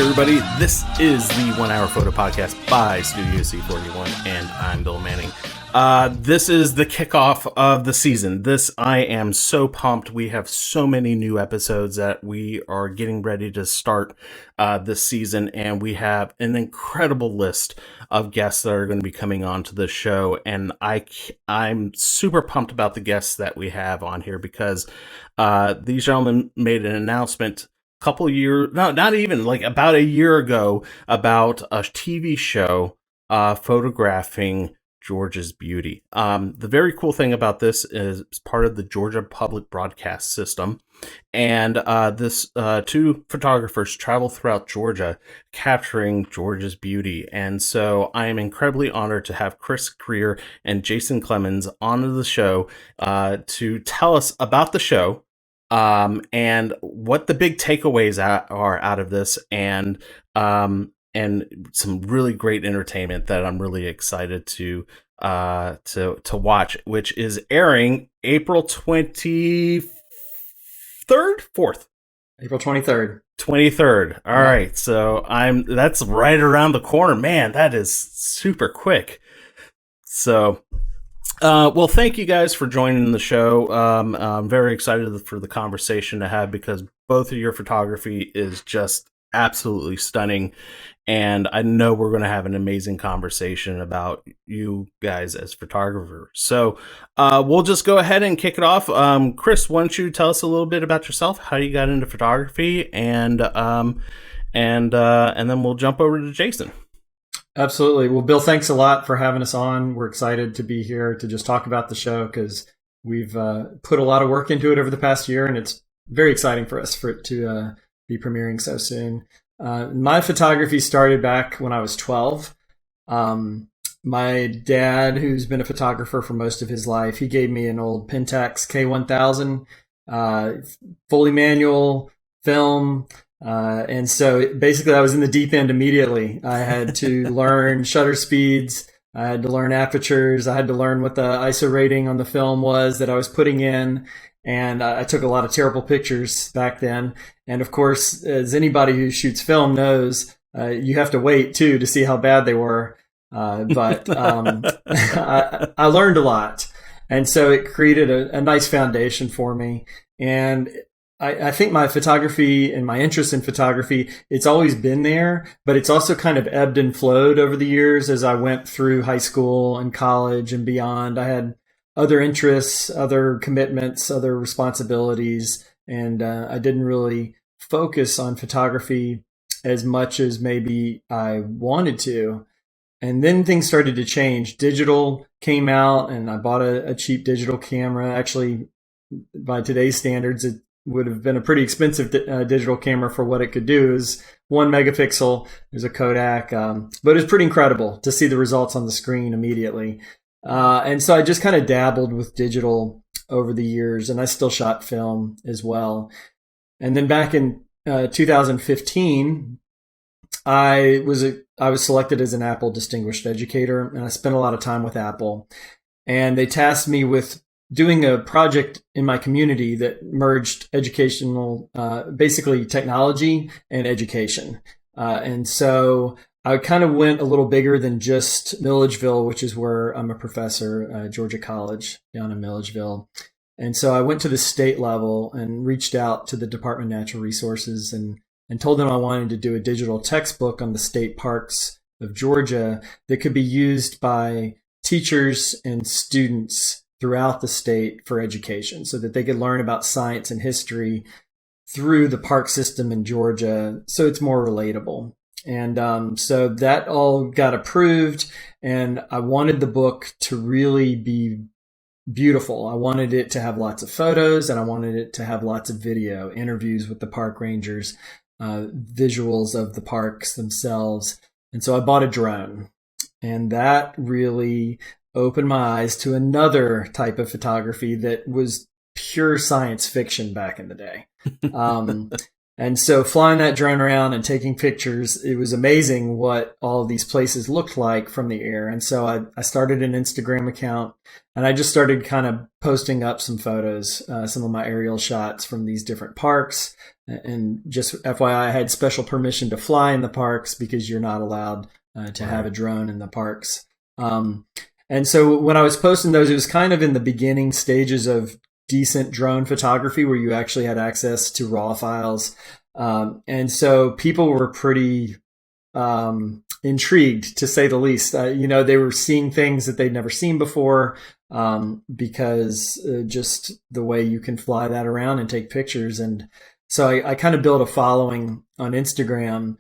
everybody. This is the 1 Hour Photo Podcast by Studio C41, and I'm Bill Manning. This is the kickoff of the season. I am so pumped. We have so many new episodes that we are getting ready to start this season, and we have an incredible list of guests that are going to be coming on to the show, and I'm super pumped about the guests that we have on here because these gentlemen made an announcement couple years, no, not even like about a year ago, about a TV show photographing Georgia's beauty. The very cool thing about this is it's part of the Georgia Public Broadcast System, and this two photographers travel throughout Georgia capturing Georgia's beauty. And so I am incredibly honored to have Chris Greer and Jason Clemens on the show to tell us about the show. And what the big takeaways are out of this, and some really great entertainment that I'm really excited to watch, which is airing April 23rd, 4th. April 23rd. 23rd. All right. So that's right around the corner, man. That is super quick. So, well, thank you guys for joining the show. I'm very excited for the conversation to have because both of your photography is just absolutely stunning. And I know we're going to have an amazing conversation about you guys as photographers. So we'll just go ahead and kick it off. Chris, why don't you tell us a little bit about yourself, how you got into photography, and then we'll jump over to Jason. Absolutely. Well, Bill, thanks a lot for having us on. We're excited to be here to just talk about the show because we've put a lot of work into it over the past year, and it's very exciting for us for it to be premiering so soon. My photography started back when I was 12. My dad, who's been a photographer for most of his life, he gave me an old Pentax K1000, fully manual film. And so basically I was in the deep end immediately. I had to learn shutter speeds. I had to learn apertures. I had to learn what the ISO rating on the film was that I was putting in. And I took a lot of terrible pictures back then. And of course, as anybody who shoots film knows, you have to wait too to see how bad they were. But I learned a lot. And so it created a nice foundation for me. And I think my photography and my interest in photography, it's always been there, but it's also kind of ebbed and flowed over the years as I went through high school and college and beyond. I had other interests, other commitments, other responsibilities, and I didn't really focus on photography as much as maybe I wanted to. And then things started to change. Digital came out, and I bought a cheap digital camera. Actually, by today's standards, it would have been a pretty expensive digital camera for what it could do. It was 1 megapixel. There's a Kodak, but it was pretty incredible to see the results on the screen immediately. And so I just kind of dabbled with digital over the years, and I still shot film as well. And then back in 2015, I was selected as an Apple Distinguished Educator, and I spent a lot of time with Apple. And they tasked me with doing a project in my community that merged educational, basically technology and education. And so I kind of went a little bigger than just Milledgeville, which is where I'm a professor, Georgia College down in Milledgeville. And so I went to the state level and reached out to the Department of Natural Resources and told them I wanted to do a digital textbook on the state parks of Georgia that could be used by teachers and students throughout the state for education so that they could learn about science and history through the park system in Georgia so it's more relatable. And so that all got approved, and I wanted the book to really be beautiful. I wanted it to have lots of photos, and I wanted it to have lots of video, interviews with the park rangers, visuals of the parks themselves. And so I bought a drone, and that really opened my eyes to another type of photography that was pure science fiction back in the day. And so flying that drone around and taking pictures, it was amazing what all of these places looked like from the air. And so I started an Instagram account, and I just started kind of posting up some photos, some of my aerial shots from these different parks. And just FYI, I had special permission to fly in the parks because you're not allowed to have a drone in the parks. And so when I was posting those, it was kind of in the beginning stages of decent drone photography where you actually had access to raw files. And so people were pretty intrigued, to say the least. They were seeing things that they'd never seen before because just the way you can fly that around and take pictures. And so I kind of built a following on Instagram,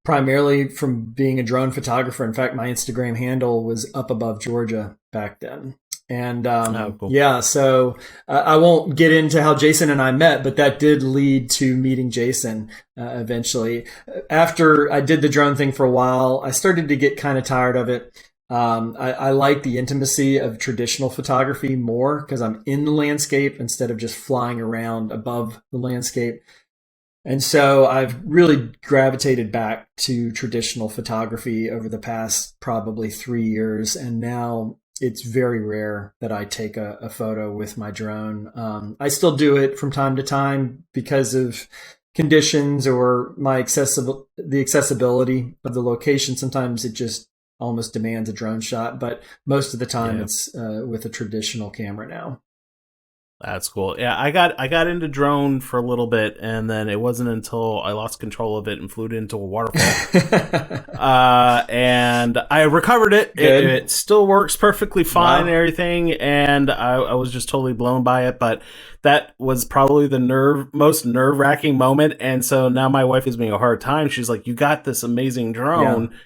primarily from being a drone photographer. In fact, my Instagram handle was Up Above Georgia back then. And cool. yeah, so I won't get into how Jason and I met, but that did lead to meeting Jason eventually. After I did the drone thing for a while, I started to get kind of tired of it. I like the intimacy of traditional photography more because I'm in the landscape instead of just flying around above the landscape. And so I've really gravitated back to traditional photography over the past probably 3 years. And now it's very rare that I take a photo with my drone. I still do it from time to time because of conditions or the accessibility of the location. Sometimes it just almost demands a drone shot, but most of the time it's with a traditional camera now. That's cool. Yeah, I got into drone for a little bit, and then it wasn't until I lost control of it and flew it into a waterfall. And I recovered it. It still works perfectly fine and everything, and I was just totally blown by it. But that was probably the most nerve-wracking moment, and so now my wife gives me a hard time. She's like, "You got this amazing drone. Yeah.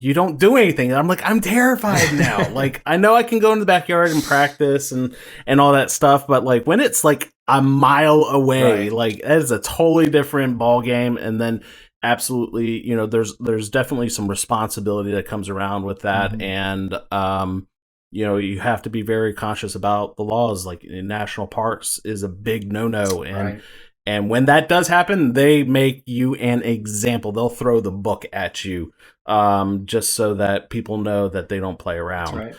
You don't do anything." And I'm like, I'm terrified now. Like, I know I can go in the backyard and practice and all that stuff, but like when it's like a mile away, like that is a totally different ball game. And then absolutely, there's definitely some responsibility that comes around with that. Mm-hmm. And, you have to be very conscious about the laws. Like in national parks is a big no-no. And when that does happen, they make you an example. They'll throw the book at you, just so that people know that they don't play around.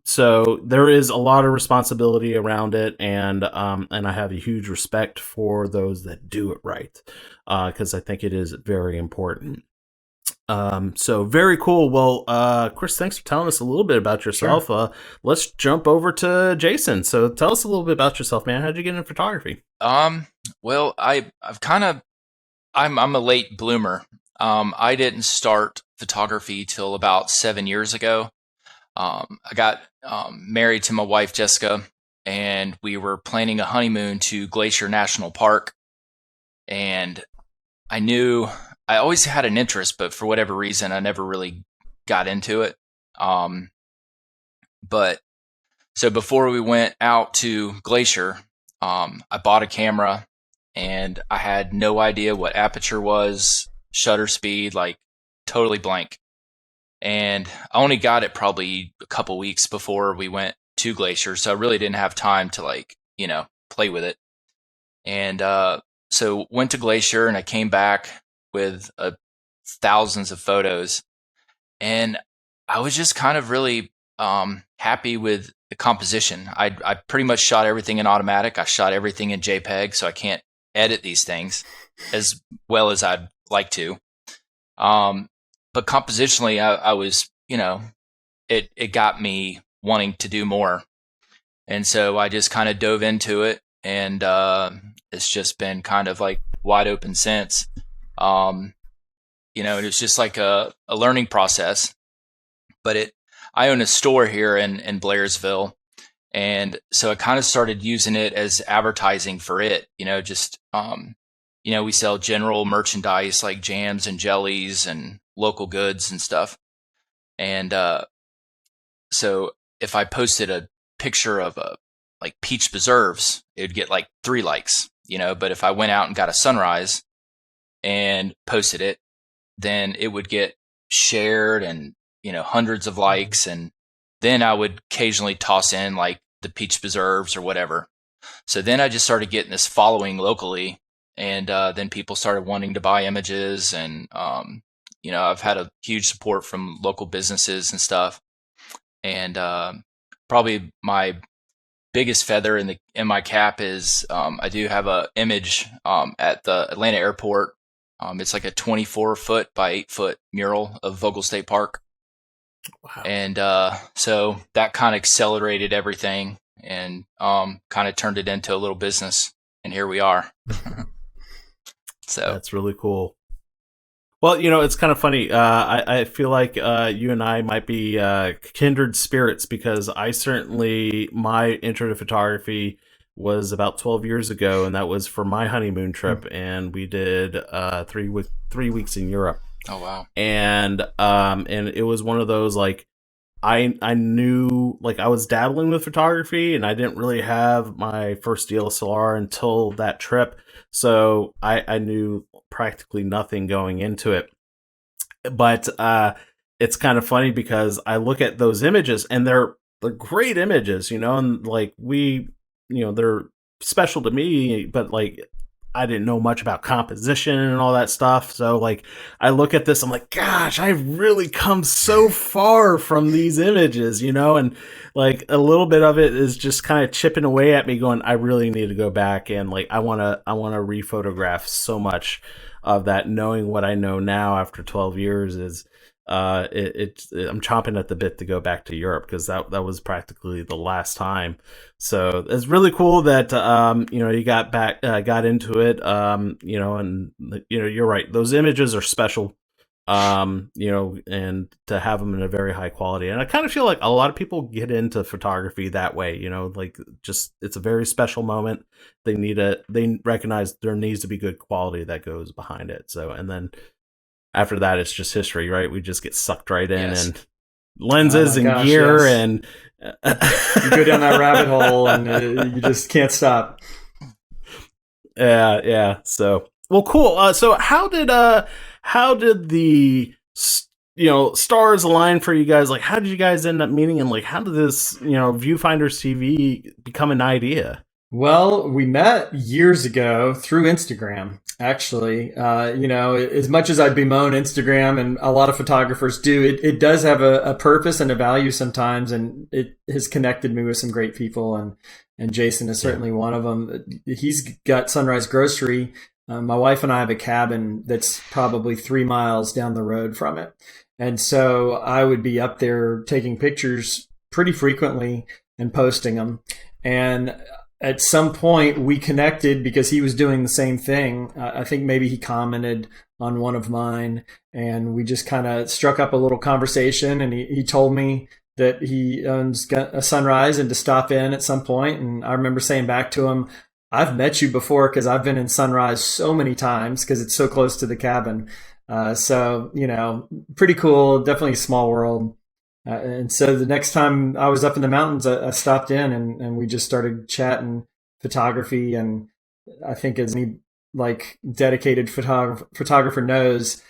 So there is a lot of responsibility around it, and I have a huge respect for those that do it right, because I think it is very important. So very cool. Well, Chris, thanks for telling us a little bit about yourself. Sure. Let's jump over to Jason. So tell us a little bit about yourself, man. How'd you get into photography? Well, I'm a late bloomer. I didn't start photography till about 7 years ago. I got married to my wife, Jessica, and we were planning a honeymoon to Glacier National Park. And I always had an interest, but for whatever reason, I never really got into it. But so before we went out to Glacier, I bought a camera, and I had no idea what aperture was, shutter speed, like totally blank. And I only got it probably a couple weeks before we went to Glacier, so I really didn't have time to play with it. And so went to Glacier, and I came back with thousands of photos, and I was just kind of really happy with the composition. I pretty much shot everything in automatic. I shot everything in JPEG, so I can't edit these things as well as I'd like to. But compositionally, I was, it got me wanting to do more. And so I just kind of dove into it, and it's just been kind of like wide open since. It was just like a learning process. But I own a store here in Blairsville, and so I kind of started using it as advertising for it. We sell general merchandise like jams and jellies and local goods and stuff. And so if I posted a picture of like peach preserves, it would get like 3 likes, but if I went out and got a sunrise and posted it, then it would get shared and, hundreds of likes. And then I would occasionally toss in like the peach preserves or whatever. So then I just started getting this following locally, and then people started wanting to buy images, and I've had a huge support from local businesses and stuff. And probably my biggest feather in my cap is I do have a image at the Atlanta airport. It's like a 24-foot by 8-foot mural of Vogel State Park. Wow. And so that kind of accelerated everything and kind of turned it into a little business. And here we are. So that's really cool. Well, it's kind of funny. I feel like you and I might be kindred spirits, because my intro to photography was about 12 years ago, and that was for my honeymoon trip, and we did 3 weeks in Europe. Oh wow! And it was one of those, like, I knew, like, I was dabbling with photography, and I didn't really have my first DSLR until that trip, so I knew practically nothing going into it. But it's kind of funny because I look at those images, and they're great images, and like they're special to me, but like I didn't know much about composition and all that stuff. So like I look at this, I'm like, gosh, I've really come so far from these images, and like a little bit of it is just kind of chipping away at me, going, I really need to go back, and like I want to rephotograph so much of that, knowing what I know now after 12 years is I'm chomping at the bit to go back to Europe, because that was practically the last time. So it's really cool that you got into it, and you're right, those images are special, and to have them in a very high quality. And I kind of feel like a lot of people get into photography that way, like just it's a very special moment. They recognize there needs to be good quality that goes behind it. So, and then after that, it's just history, right? We just get sucked right in, Yes. and lenses gear, yes. and you go down that rabbit hole, and you just can't stop. Yeah. So, well, cool. So how did the stars align for you guys? Like, how did you guys end up meeting, and like how did this Viewfinders TV become an idea? Well, we met years ago through Instagram, actually. As much as I bemoan Instagram, and a lot of photographers do, it does have a purpose and a value sometimes, and it has connected me with some great people, and Jason is certainly one of them. He's got Sunrise Grocery. My wife and I have a cabin that's probably 3 miles down the road from it. And so I would be up there taking pictures pretty frequently and posting them. And at some point we connected because he was doing the same thing. I think maybe he commented on one of mine, and we just kind of struck up a little conversation, and he told me that he owns a Sunrise and to stop in at some point. And I remember saying back to him, I've met you before because I've been in Sunrise so many times because it's so close to the cabin. So, pretty cool. Definitely a small world. And so the next time I was up in the mountains, I stopped in, and we just started chatting photography. And I think, as any like dedicated photographer knows,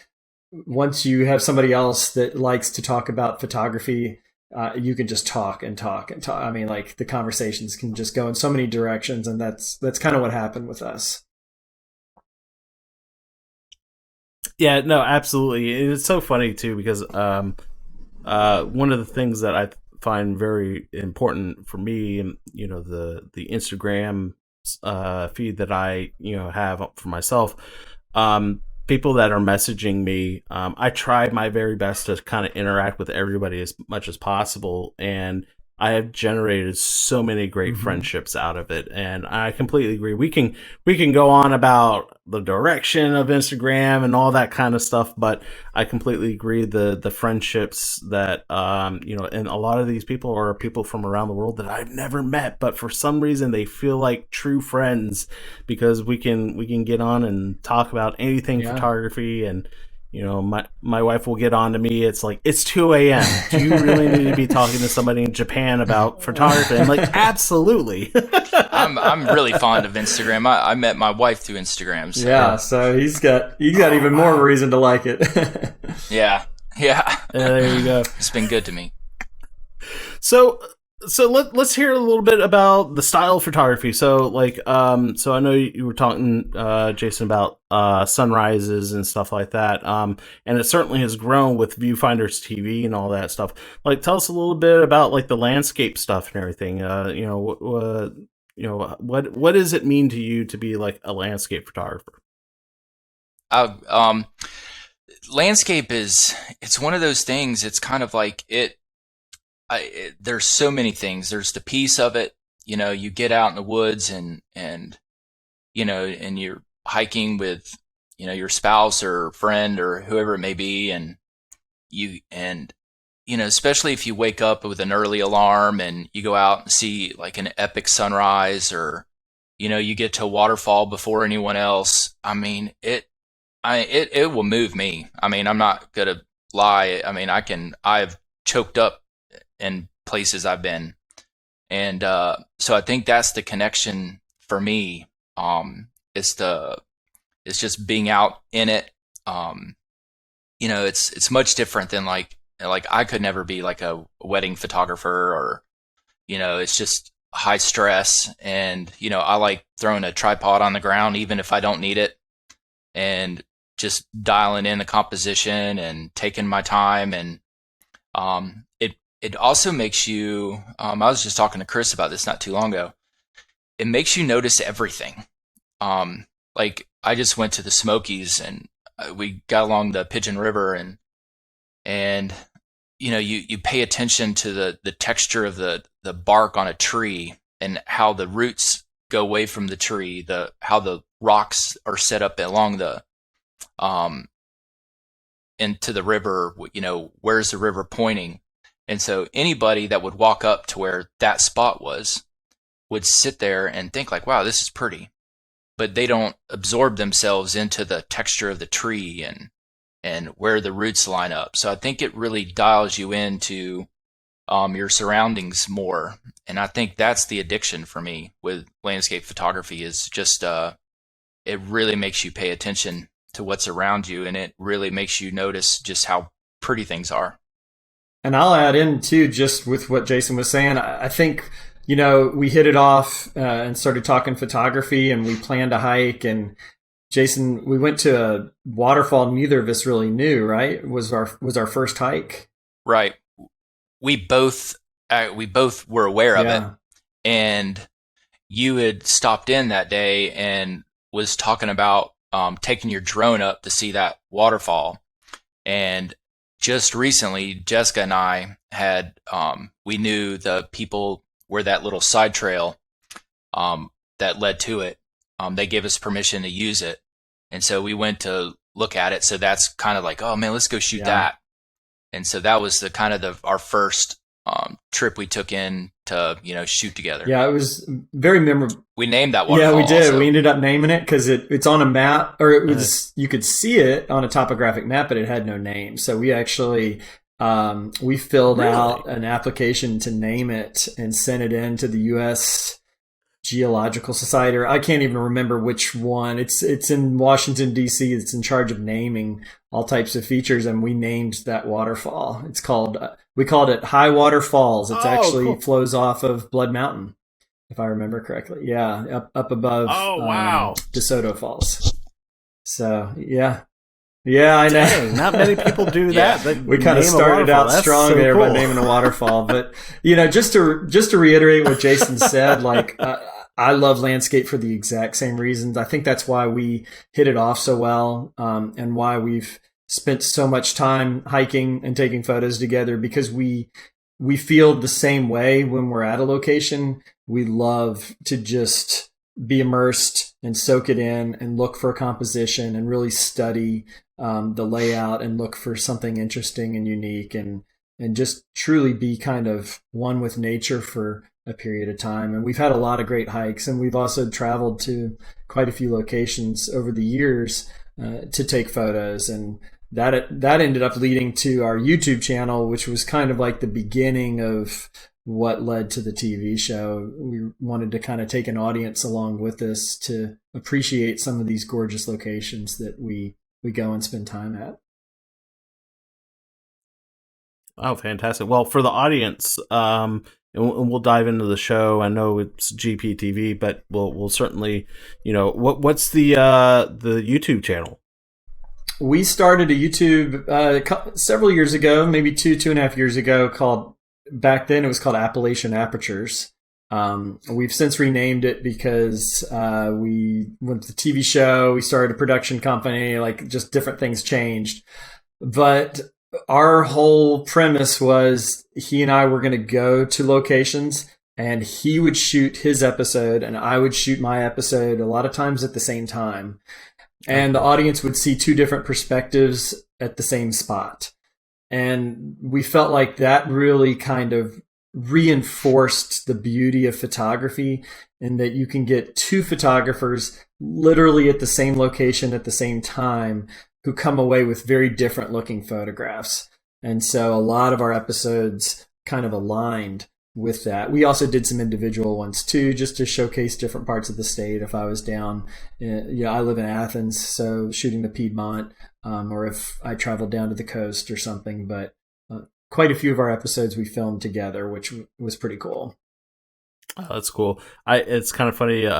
once you have somebody else that likes to talk about photography, you can just talk and talk and talk. I mean, like, the conversations can just go in so many directions, and that's kind of what happened with us. Yeah, no, absolutely. It's so funny too, because one of the things that I find very important for me, and the Instagram feed that I have for myself, people that are messaging me, I try my very best to kind of interact with everybody as much as possible, and I have generated so many great friendships out of it. And I completely agree. We can go on about the direction of Instagram and all that kind of stuff, but I completely agree. The friendships that and a lot of these people are people from around the world that I've never met, but for some reason they feel like true friends, because we can get on and talk about anything photography. And my wife will get on to me. It's like, it's 2 a.m. Do you really need to be talking to somebody in Japan about photography? I'm like, absolutely. I'm really fond of Instagram. I met my wife through Instagram. So. Yeah, so he's got even more of a reason to like it. Yeah. There you go. It's been good to me. So So let's hear a little bit about the style of photography. So so I know you were talking, Jason, about sunrises and stuff like that. And it certainly has grown with Viewfinders TV and all that stuff. Like, tell us a little bit about like the landscape stuff and everything. What does it mean to you to be like a landscape photographer? Uh, Landscape it's one of those things. It's kind of like there's so many things. There's the piece of it, you get out in the woods and you're hiking with, your spouse or friend or whoever it may be. Especially if you wake up with an early alarm and you go out and see like an epic sunrise, or, you get to a waterfall before anyone else. I mean, it will move me. I mean, I'm not going to lie. I mean, I've choked up in places I've been. And so I think that's the connection for me. It's just being out in it. It's much different than like I could never be like a wedding photographer, or, it's just high stress. And, I like throwing a tripod on the ground, even if I don't need it, and just dialing in the composition and taking my time. And it also makes you, I was just talking to Chris about this not too long ago. It makes you notice everything. Like I just went to the Smokies and we got along the Pigeon River, and you pay attention to the texture of the bark on a tree and how the roots go away from the tree, how the rocks are set up along the into the river, where's the river pointing. And so anybody that would walk up to where that spot was would sit there and think like, wow, this is pretty. But they don't absorb themselves into the texture of the tree and where the roots line up. So I think it really dials you into your surroundings more. And I think that's the addiction for me with landscape photography, is just it really makes you pay attention to what's around you, and it really makes you notice just how pretty things are. And I'll add in too, just with what Jason was saying. I think, we hit it off and started talking photography, and we planned a hike. And Jason, we went to a waterfall neither of us really knew, right? Was our first hike. Right. We both were aware of it. And you had stopped in that day and was talking about taking your drone up to see that waterfall. And just recently, Jessica and I had, we knew the people where that little side trail that led to it, they gave us permission to use it. And so we went to look at it. So that's kind of like, oh man, let's go shoot that. And so that was the kind of our first trip we took in to, shoot together. Yeah, it was very memorable. We named that waterfall. Yeah, we did. Also. We ended up naming it because it's on a map, or it was, you could see it on a topographic map, but it had no name. So we actually, we filled out an application to name it and sent it in to the U.S. Geological Society. Or I can't even remember which one. It's in Washington, D.C. It's in charge of naming all types of features, and we named that waterfall. It's called, we called it High Water Falls. It's actually flows off of Blood Mountain, if I remember correctly. Yeah, up above DeSoto Falls. So, yeah. Yeah, I know. Dang, not many people do that. Yeah. We kind of started out strong there by naming a waterfall. But, just to reiterate what Jason said, like, I love landscape for the exact same reasons. I think that's why we hit it off so well, and why we've spent so much time hiking and taking photos together, because we feel the same way when we're at a location. We love to just be immersed and soak it in and look for composition and really study the layout and look for something interesting and unique, and just truly be kind of one with nature for a period of time. And we've had a lot of great hikes, and we've also traveled to quite a few locations over the years to take photos, and that ended up leading to our YouTube channel, which was kind of like the beginning of what led to the TV show. We wanted to kind of take an audience along with us to appreciate some of these gorgeous locations that we go and spend time at. Oh, fantastic. Well, for the audience, and we'll dive into the show. I know it's GPTV, but we'll certainly, what's the YouTube channel? We started a YouTube several years ago, maybe 2.5 years ago, back then it was called Appalachian Apertures. We've since renamed it because we went to the TV show, we started a production company, like just different things changed. But our whole premise was he and I were going to go to locations and he would shoot his episode and I would shoot my episode, a lot of times at the same time. And the audience would see two different perspectives at the same spot. And we felt like that really kind of reinforced the beauty of photography, in that you can get two photographers literally at the same location at the same time who come away with very different looking photographs. And so a lot of our episodes kind of aligned with that. We also did some individual ones too, just to showcase different parts of the state. If I was down, I live in Athens, so shooting the Piedmont, or if I traveled down to the coast or something. But quite a few of our episodes we filmed together, which was pretty cool. Oh, that's cool. It's kind of funny, it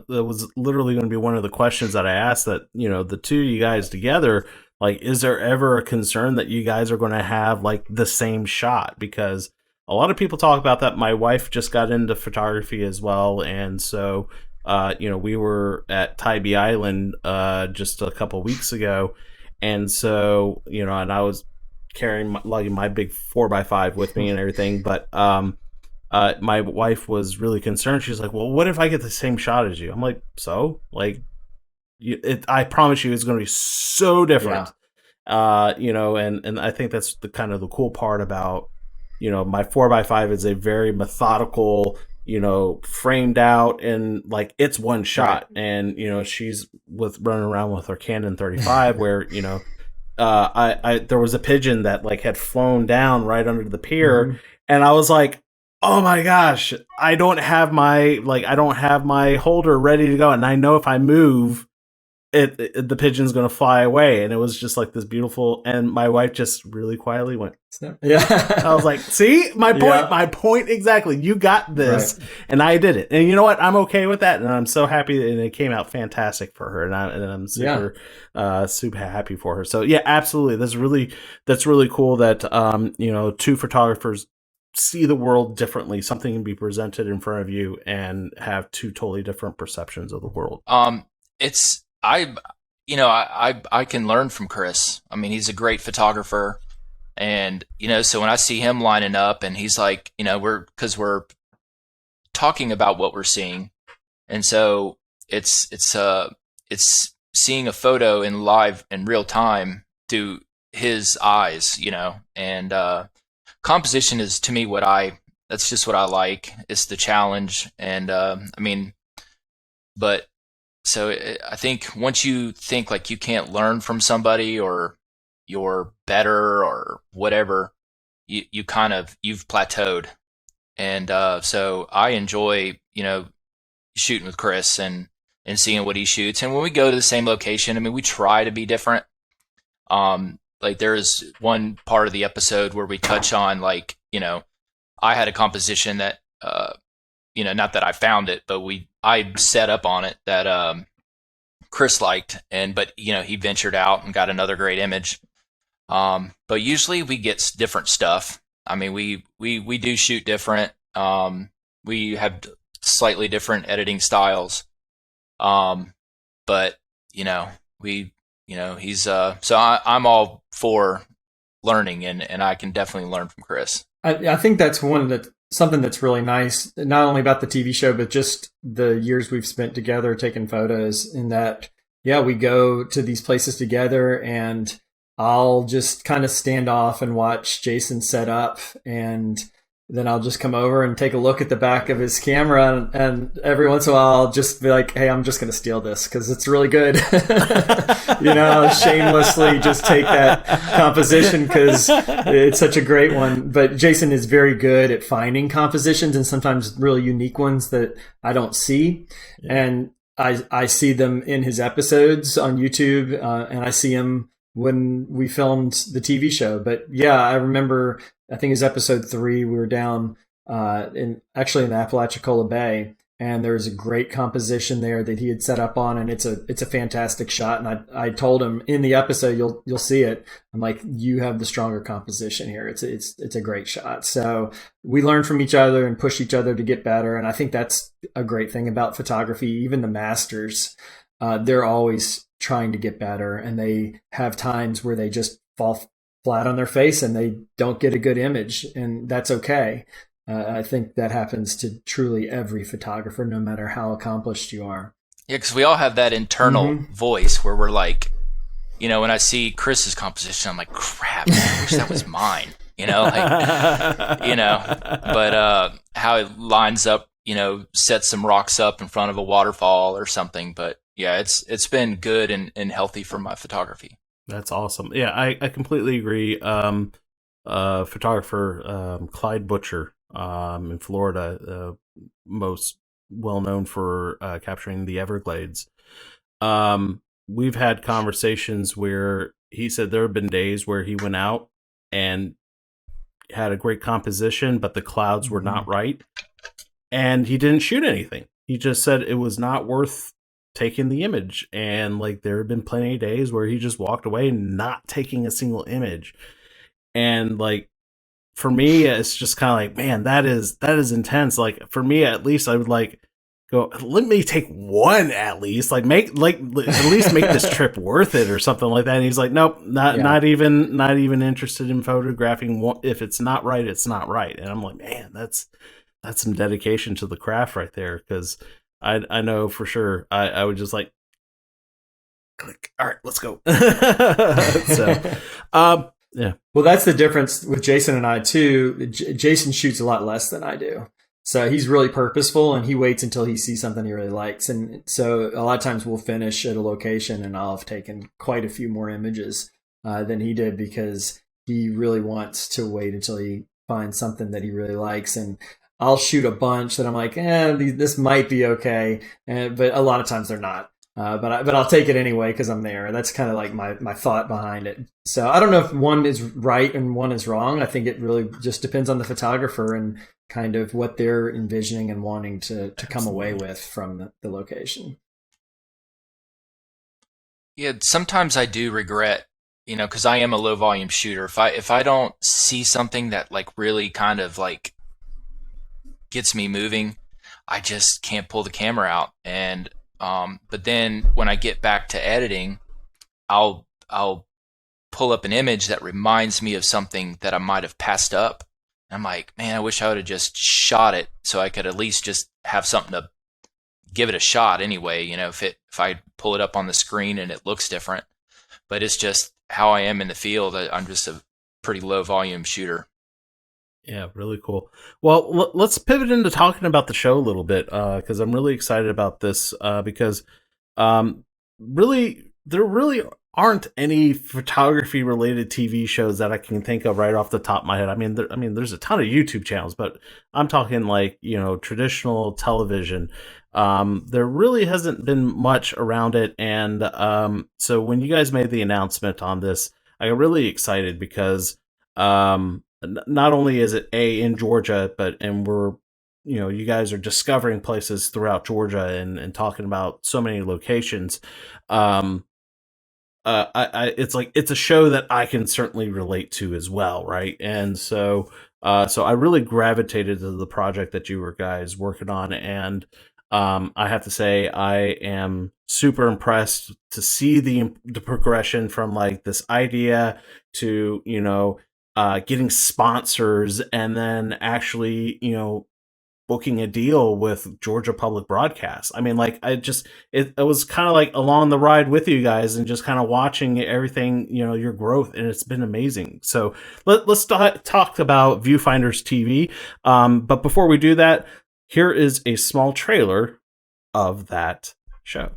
was literally going to be one of the questions that I asked, that the two of you guys together, like, is there ever a concern that you guys are going to have like the same shot? Because a lot of people talk about that. My wife just got into photography as well, and so we were at Tybee Island just a couple weeks ago, and so and I was lugging my big 4x5 with me and everything, but my wife was really concerned. She's like, well, what if I get the same shot as you? I'm like, so? Like, I promise you it's going to be so different. Yeah. And I think that's the kind of the cool part about, my 4x5 is a very methodical, framed out, and like it's one shot. Right. And, she's running around with her Canon 35 where, there was a pigeon that like had flown down right under the pier. Mm-hmm. And I was like, oh my gosh, I don't have my holder ready to go. And I know if I move the pigeon's going to fly away. And it was just like this beautiful, and my wife just really quietly went, snap. Yeah. I was like, see, my point exactly. You got this. Right. And I did it. And you know what? I'm okay with that. And I'm so happy, and it came out fantastic for her. And I'm super, super happy for her. So yeah, absolutely. That's really cool that, two photographers see the world differently. Something can be presented in front of you and have two totally different perceptions of the world. I can learn from Chris. I mean, he's a great photographer, and so when I see him lining up and he's like, we're talking about what we're seeing, and so it's seeing a photo in real time through his eyes, and composition is, to me, that's just what I like. It's the challenge, and so I think once you think like you can't learn from somebody or you're better or whatever, you've plateaued. And so I enjoy, shooting with Chris and seeing what he shoots. And when we go to the same location, we try to be different. Like there's one part of the episode where we touch on like, I had a composition that, not that I found it, but I set up on it that Chris liked, but he ventured out and got another great image. But usually we get different stuff. I mean, we do shoot different. We have slightly different editing styles. But he's so I'm all for learning, and I can definitely learn from Chris. I think that's something that's really nice, not only about the TV show, but just the years we've spent together taking photos, in that, we go to these places together, and I'll just kind of stand off and watch Jason set up, and then I'll just come over and take a look at the back of his camera, and every once in a while I'll just be like, hey, I'm just going to steal this because it's really good. Shamelessly just take that composition because it's such a great one. But Jason is very good at finding compositions, and sometimes really unique ones that I don't see. Yeah. And I see them in his episodes on YouTube, and I see him when we filmed the TV show. But yeah, I remember I think it was episode 3. We were down in the Apalachicola Bay, and there was a great composition there that he had set up on, and it's a fantastic shot. And I told him in the episode, you'll see it. I'm like, you have the stronger composition here. It's a great shot. So we learn from each other and push each other to get better. And I think that's a great thing about photography. Even the masters, they're always trying to get better, and they have times where they just fall flat on their face and they don't get a good image, and that's okay. I think that happens to truly every photographer, no matter how accomplished you are. Yeah, because we all have that internal voice where we're like, when I see Chris's composition, I'm like, crap, I wish that was mine. But how it lines up, sets some rocks up in front of a waterfall or something. But yeah, it's been good and healthy for my photography. That's awesome. Yeah, I completely agree. Photographer Clyde Butcher in Florida, most well known for capturing the Everglades. We've had conversations where he said there have been days where he went out and had a great composition, but the clouds were not right, and he didn't shoot anything. He just said it was not worth taking the image, and like there have been plenty of days where he just walked away not taking a single image. And like for me, it's just kind of like, man, that is intense. Like for me, at least, I would like go, let me take one at least, like at least make this trip worth it or something like that. And he's like, nope, not even interested in photographing. If it's not right, it's not right. And I'm like, man, that's some dedication to the craft right there. Because I know for sure I would just like click. All right, let's go. So, yeah. Well, that's the difference with Jason and I too. Jason shoots a lot less than I do. So he's really purposeful, and he waits until he sees something he really likes. And so a lot of times we'll finish at a location and I'll have taken quite a few more images than he did, because he really wants to wait until he finds something that he really likes. And I'll shoot a bunch that I'm like, this might be okay. But a lot of times they're not. But I'll take it anyway because I'm there. That's kind of like my thought behind it. So I don't know if one is right and one is wrong. I think it really just depends on the photographer and kind of what they're envisioning and wanting to come away with from the location. Yeah, sometimes I do regret, because I am a low volume shooter. If I don't see something that like really kind of like gets me moving, I just can't pull the camera out. And but then when I get back to editing, I'll pull up an image that reminds me of something that I might have passed up. And I'm like, man, I wish I would have just shot it so I could at least just have something to give it a shot anyway. If I pull it up on the screen and it looks different, but it's just how I am in the field. I'm just a pretty low volume shooter. Yeah, really cool. Well, let's pivot into talking about the show a little bit, because I'm really excited about this, because really, there really aren't any photography related TV shows that I can think of right off the top of my head. I mean, there's a ton of YouTube channels, but I'm talking like, traditional television. There really hasn't been much around it. And so when you guys made the announcement on this, I got really excited because not only is it in Georgia, and we're, you guys are discovering places throughout Georgia and talking about so many locations. It's a show that I can certainly relate to as well, right? And so I really gravitated to the project that you were guys working on, and I have to say I am super impressed to see the progression from like this idea to getting sponsors, and then actually booking a deal with Georgia Public Broadcast. I mean, like it was kind of like along the ride with you guys and just kind of watching everything, your growth, and it's been amazing. So let's talk about Viewfinders TV. But before we do that, here is a small trailer of that show.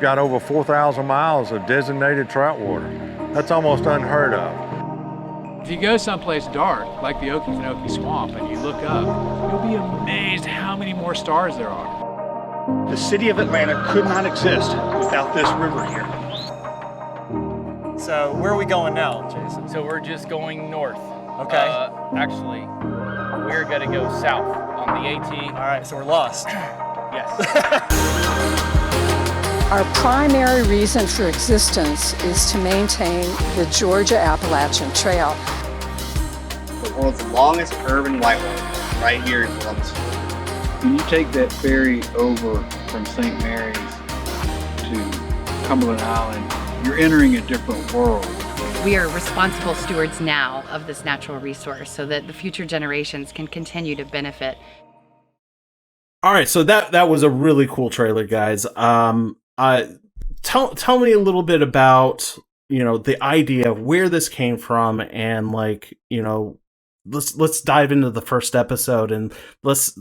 Got over 4,000 miles of designated trout water. That's almost unheard of. If you go someplace dark, like the Okefenokee Swamp, and you look up, you'll be amazed how many more stars there are. The city of Atlanta could not exist without this river here. So where are we going now, Jason? So we're just going north. Okay. Actually, we're going to go south on the AT. All right, so we're lost. Yes. Our primary reason for existence is to maintain the Georgia Appalachian Trail. The world's longest urban whitewater, right here in Columbus. When you take that ferry over from St. Mary's to Cumberland Island, you're entering a different world. We are responsible stewards now of this natural resource so that the future generations can continue to benefit. All right, so that was a really cool trailer, guys. Tell me a little bit about, the idea of where this came from, and let's dive into the first episode, and let's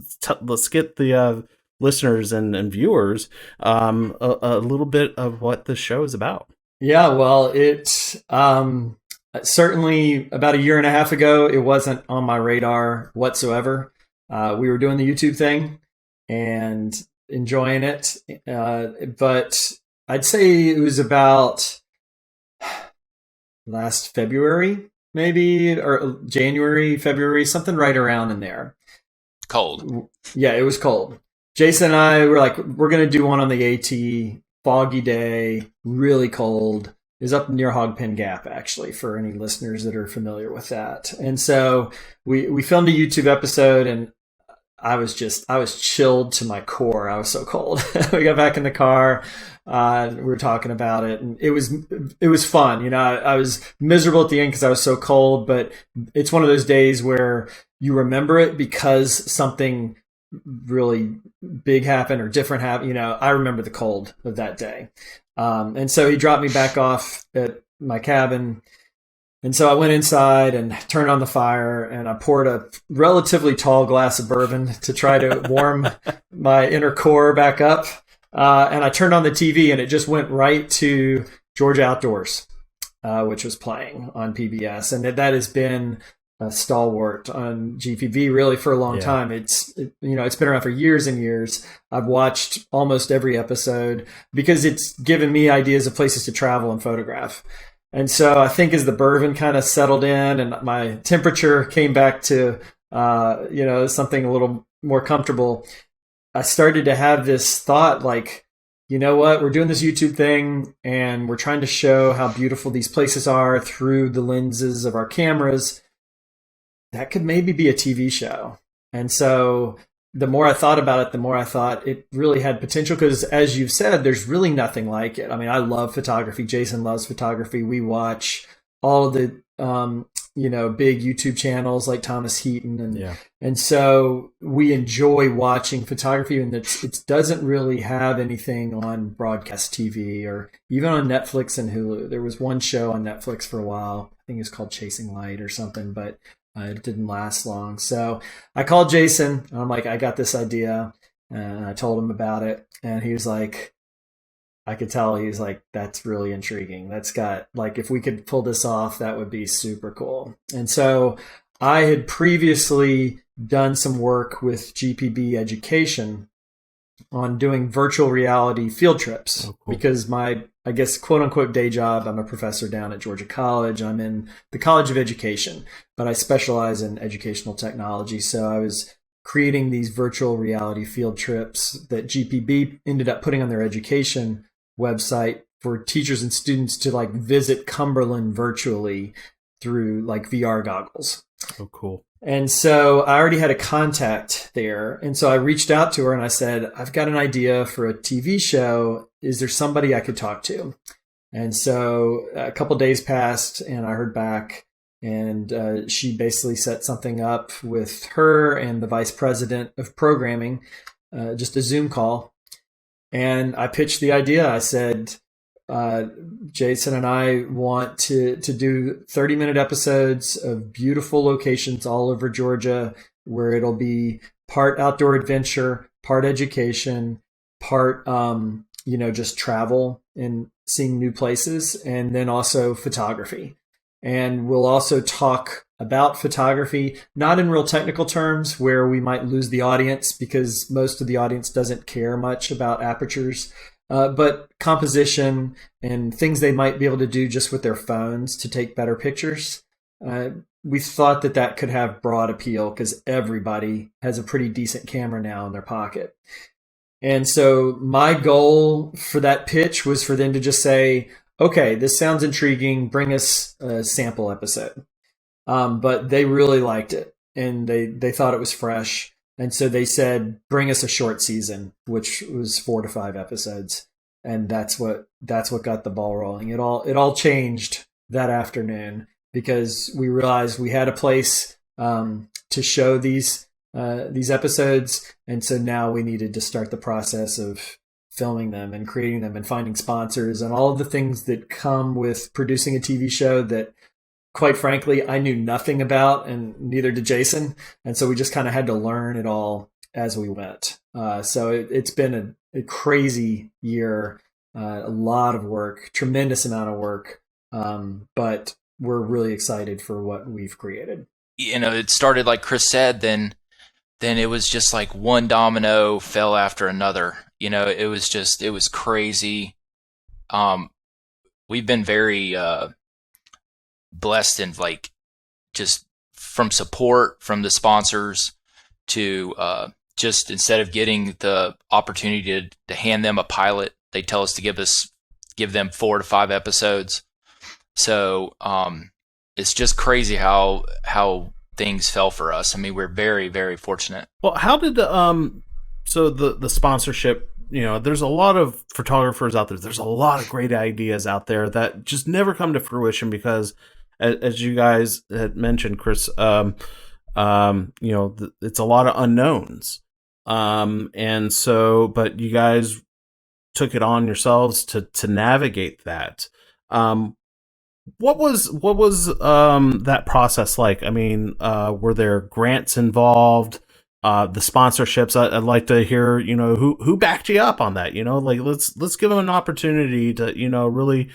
get the listeners and viewers a little bit of what the show is about. Yeah, well, it's certainly about a year and a half ago, it wasn't on my radar whatsoever. We were doing the YouTube thing and enjoying it, but I'd say it was about last February, maybe, or January, February, something right around in there. Cold. Yeah, it was cold. Jason and I were like, we're going to do one on the AT, foggy day, really cold. It was up near Hogpen Gap, actually, for any listeners that are familiar with that. And so we filmed a YouTube episode, and I was chilled to my core. I was so cold. We got back in the car. We were talking about it, and it was fun. I was miserable at the end because I was so cold, but it's one of those days where you remember it because something really big happened or different happened. I remember the cold of that day. And so he dropped me back off at my cabin. And so I went inside and turned on the fire, and I poured a relatively tall glass of bourbon to try to warm my inner core back up. And I turned on the TV, and it just went right to Georgia Outdoors, which was playing on PBS. And that has been a stalwart on GPV really for a long time. It's been around for years and years. I've watched almost every episode because it's given me ideas of places to travel and photograph. And so I think as the bourbon kind of settled in and my temperature came back to, something a little more comfortable, I started to have this thought like, you know what, we're doing this YouTube thing and we're trying to show how beautiful these places are through the lenses of our cameras. That could maybe be a TV show. And so the more I thought about it, the more I thought it really had potential because, as you've said, there's really nothing like it. I mean, I love photography. Jason loves photography. We watch all of the, big YouTube channels like Thomas Heaton. And so we enjoy watching photography, and it doesn't really have anything on broadcast TV or even on Netflix and Hulu. There was one show on Netflix for a while. I think it was called Chasing Light or something, but it didn't last long. So I called Jason. And I'm like, I got this idea. And I told him about it. And he was like, I could tell he was like, that's really intriguing. That's got, like, if we could pull this off, that would be super cool. And so I had previously done some work with GPB Education on doing virtual reality field trips because my, I guess, quote unquote day job, I'm a professor down at Georgia College. I'm in the College of Education, but I specialize in educational technology. So I was creating these virtual reality field trips that GPB ended up putting on their education website for teachers and students to like visit Cumberland virtually through like VR goggles. Oh, cool. And so I already had a contact there. And so I reached out to her and I said, I've got an idea for a TV show. Is there somebody I could talk to? And so a couple days passed and I heard back, and she basically set something up with her and the vice president of programming, just a Zoom call. And I pitched the idea. I said, Jason and I want to do 30-minute episodes of beautiful locations all over Georgia where it'll be part outdoor adventure, part education, part, just travel and seeing new places, and then also photography. And we'll also talk about photography, not in real technical terms where we might lose the audience because most of the audience doesn't care much about apertures. but composition and things they might be able to do just with their phones to take better pictures. We thought that could have broad appeal because everybody has a pretty decent camera now in their pocket. And so my goal for that pitch was for them to just say, okay, this sounds intriguing, bring us a sample episode. But they really liked it, and they thought it was fresh. And so they said, bring us a short season, which was 4 to 5 episodes. And that's what got the ball rolling. It all changed that afternoon because we realized we had a place to show these episodes. And so now we needed to start the process of filming them and creating them and finding sponsors and all of the things that come with producing a TV show that, quite frankly, I knew nothing about, and neither did Jason. And so we just kind of had to learn it all as we went. So it's been a crazy year, a lot of work, tremendous amount of work. But we're really excited for what we've created. It started like Chris said, then it was just like one domino fell after another. It was crazy. We've been very blessed and like just from support from the sponsors to just instead of getting the opportunity to hand them a pilot, they tell us to give them 4 to 5 episodes. So it's just crazy how things fell for us. I mean, we're very, very fortunate. Well, how did so the sponsorship? There's a lot of photographers out there. There's a lot of great ideas out there that just never come to fruition because, as you guys had mentioned, Chris, it's a lot of unknowns. And so, but you guys took it on yourselves to navigate that. What was that process like? I mean, were there grants involved? The sponsorships. I'd like to hear, who backed you up on that. Like let's give them an opportunity to, really,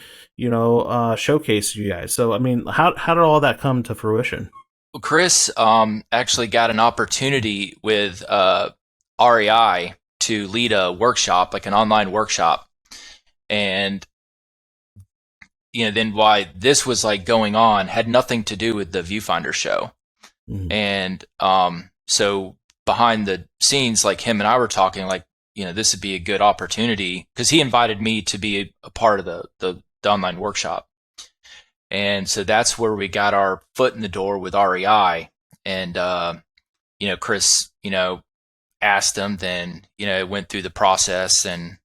showcase you guys. So, I mean, how did all that come to fruition? Well, Chris actually got an opportunity with REI to lead a workshop, like an online workshop, and then why this was like going on had nothing to do with the Viewfinder show. Mm-hmm. And so behind the scenes, like him and I were talking, like, this would be a good opportunity because he invited me to be a part of the online workshop. And so that's where we got our foot in the door with REI. And, Chris, asked them, then, it went through the process, and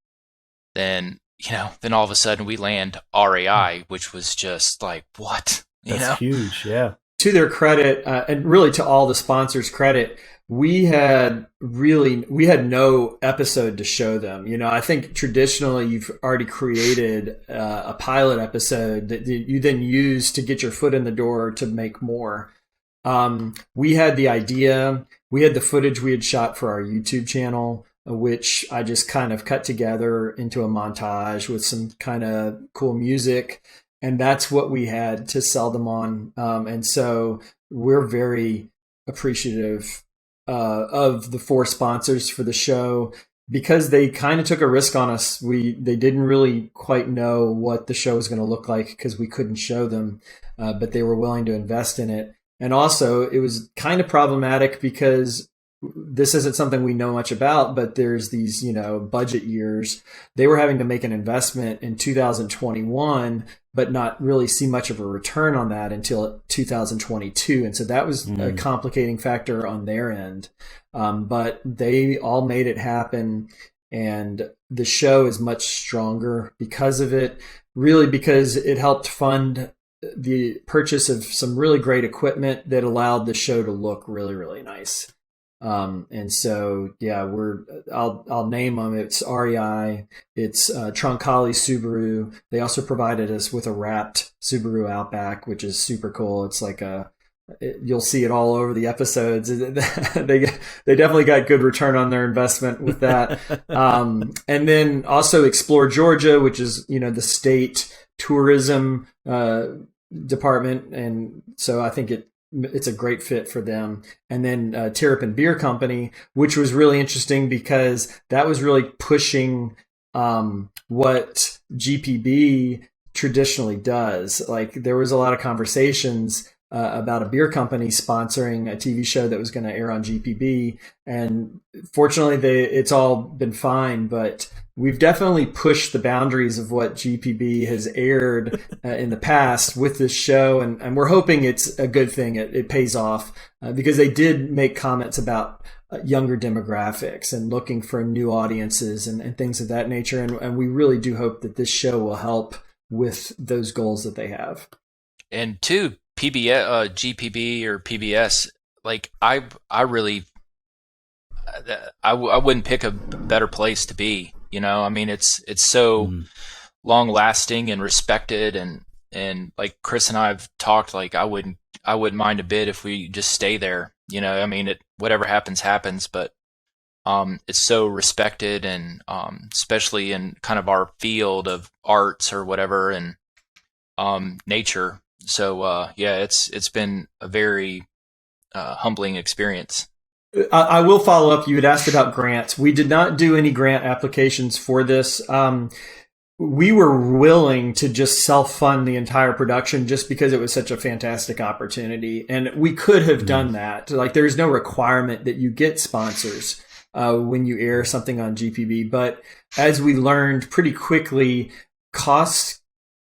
then all of a sudden we land REI, which was just like, what? That's huge. Yeah. To their credit, and really to all the sponsors' credit, we had no episode to show them. I think traditionally you've already created a pilot episode that you then use to get your foot in the door to make more. We had the idea, we had the footage we had shot for our YouTube channel, which I just kind of cut together into a montage with some kind of cool music. And that's what we had to sell them on. And so we're very appreciative of the 4 sponsors for the show because they kind of took a risk on us. They didn't really quite know what the show was going to look like because we couldn't show them, but they were willing to invest in it. And also it was kind of problematic because this isn't something we know much about, but there's these, budget years. They were having to make an investment in 2021, but not really see much of a return on that until 2022. And so that was a complicating factor on their end. But they all made it happen. And the show is much stronger because of it, really because it helped fund the purchase of some really great equipment that allowed the show to look really, really nice. And so, yeah, I'll name them. It's REI, it's Troncalli Subaru. They also provided us with a wrapped Subaru Outback, which is super cool. It's like you'll see it all over the episodes. They definitely got good return on their investment with that. And then also Explore Georgia, which is, the state tourism department. And so I think it's a great fit for them. And then Terrapin Beer Company, which was really interesting because that was really pushing what GPB traditionally does. Like there was a lot of conversations about a beer company sponsoring a TV show that was going to air on GPB, and fortunately, it's all been fine. But we've definitely pushed the boundaries of what GPB has aired in the past with this show, and we're hoping it's a good thing. It pays off because they did make comments about younger demographics and looking for new audiences and things of that nature. And we really do hope that this show will help with those goals that they have. And two, GPB or PBS, like I really, I wouldn't pick a better place to be. You know, I mean, it's so long lasting and respected, and like Chris and I have talked, like I wouldn't mind a bit if we just stay there. You know, I mean, whatever happens, but it's so respected, and especially in kind of our field of arts or whatever, and nature. So yeah, it's been a very humbling experience. I will follow up. You had asked about grants. We did not do any grant applications for this. We were willing to just self-fund the entire production just because it was such a fantastic opportunity. And we could have done that. Like, there's no requirement that you get sponsors when you air something on GPB. But as we learned pretty quickly, costs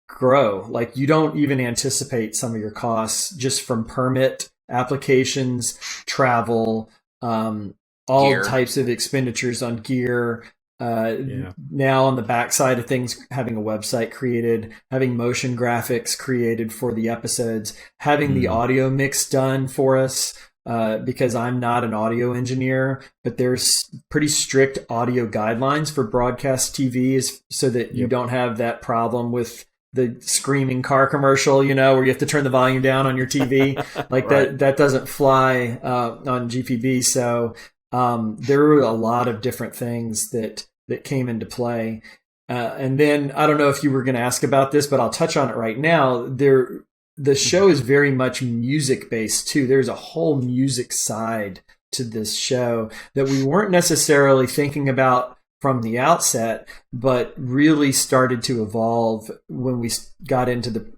grow. Like, you don't even anticipate some of your costs just from permit applications, travel, all Gear. types of expenditures on gear. Now on the backside of things, having a website created, having motion graphics created for the episodes, having the audio mix done for us, because I'm not an audio engineer, but there's pretty strict audio guidelines for broadcast TVs so that you don't have that problem with the screaming car commercial, you know, where you have to turn the volume down on your TV. Like that doesn't fly on GPB. So there were a lot of different things that came into play. And then I don't know if you were going to ask about this, but I'll touch on it right now. The show is very much music based too. There's a whole music side to this show that we weren't necessarily thinking about from the outset, but really started to evolve when we got into the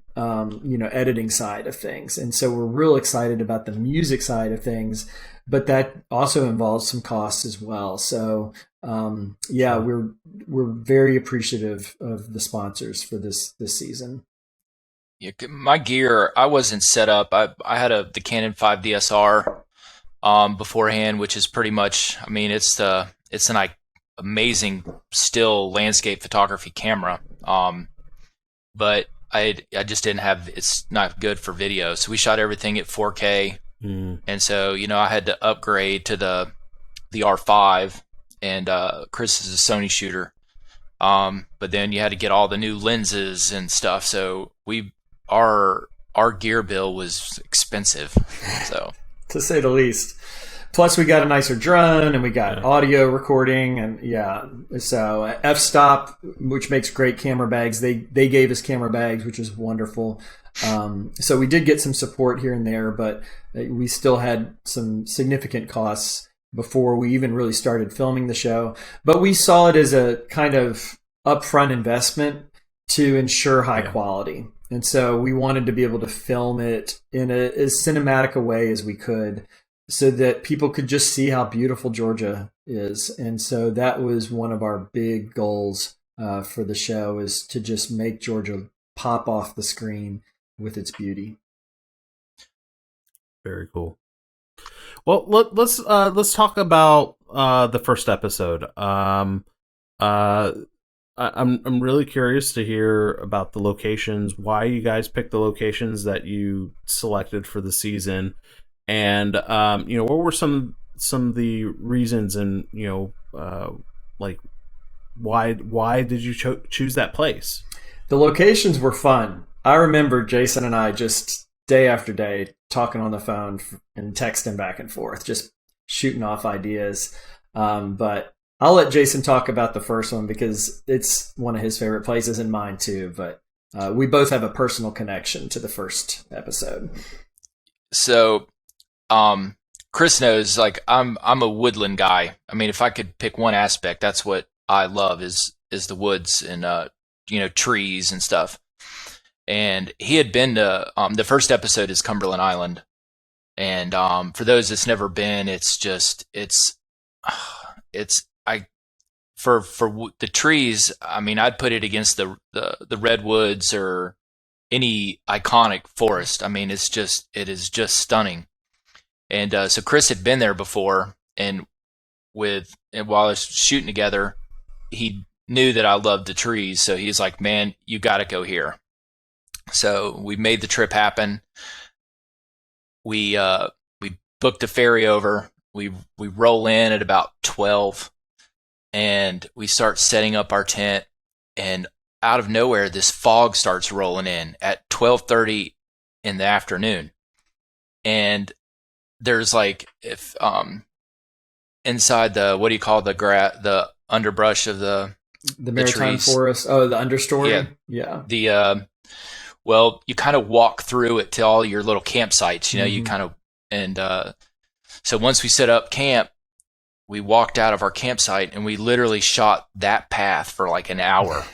editing side of things. And so we're real excited about the music side of things, but that also involves some costs as well. So we're very appreciative of the sponsors for this season. Yeah, my gear, I wasn't set up. I had the Canon 5 DSR beforehand, which is pretty much, I mean, it's an amazing still landscape photography camera. But I just didn't have, it's not good for video. So we shot everything at 4K. And so, you know, I had to upgrade to the R5, and Chris is a Sony shooter. But then you had to get all the new lenses and stuff. So our gear bill was expensive. So to say the least. Plus, we got a nicer drone, and we got audio recording, and so f-stop, which makes great camera bags. They gave us camera bags, which was wonderful. So we did get some support here and there, but we still had some significant costs before we even really started filming the show. But we saw it as a kind of upfront investment to ensure high quality. And so we wanted to be able to film it in as cinematic a way as we could, so that people could just see how beautiful Georgia is. And so that was one of our big goals for the show, is to just make Georgia pop off the screen with its beauty. Very cool. Well, let's talk about the first episode. I'm really curious to hear about the locations, why you guys picked the locations that you selected for the season. And what were some of the reasons, and like why did you choose that place? The locations were fun. I remember Jason and I just day after day talking on the phone and texting back and forth, just shooting off ideas. But I'll let Jason talk about the first one because it's one of his favorite places, and mine too. But we both have a personal connection to the first episode. So Chris knows, like, I'm a woodland guy. I mean, if I could pick one aspect, that's what I love is is the woods and trees and stuff. And he had been to the first episode is Cumberland Island, and for those that's never been, for the trees. I mean, I'd put it against the redwoods or any iconic forest. I mean, it is just stunning. And so Chris had been there before, and while I was shooting together, he knew that I loved the trees, so he's like, "Man, you got to go here." So we made the trip happen. We booked a ferry over. We roll in at about 12, and we start setting up our tent. And out of nowhere, this fog starts rolling in at 12:30 in the afternoon, and there's like inside the what do you call the underbrush of the maritime trees. Forest. Oh, the understory. Yeah. The well, you kind of walk through it to all your little campsites. You kind of so once we set up camp, we walked out of our campsite and we literally shot that path for like an hour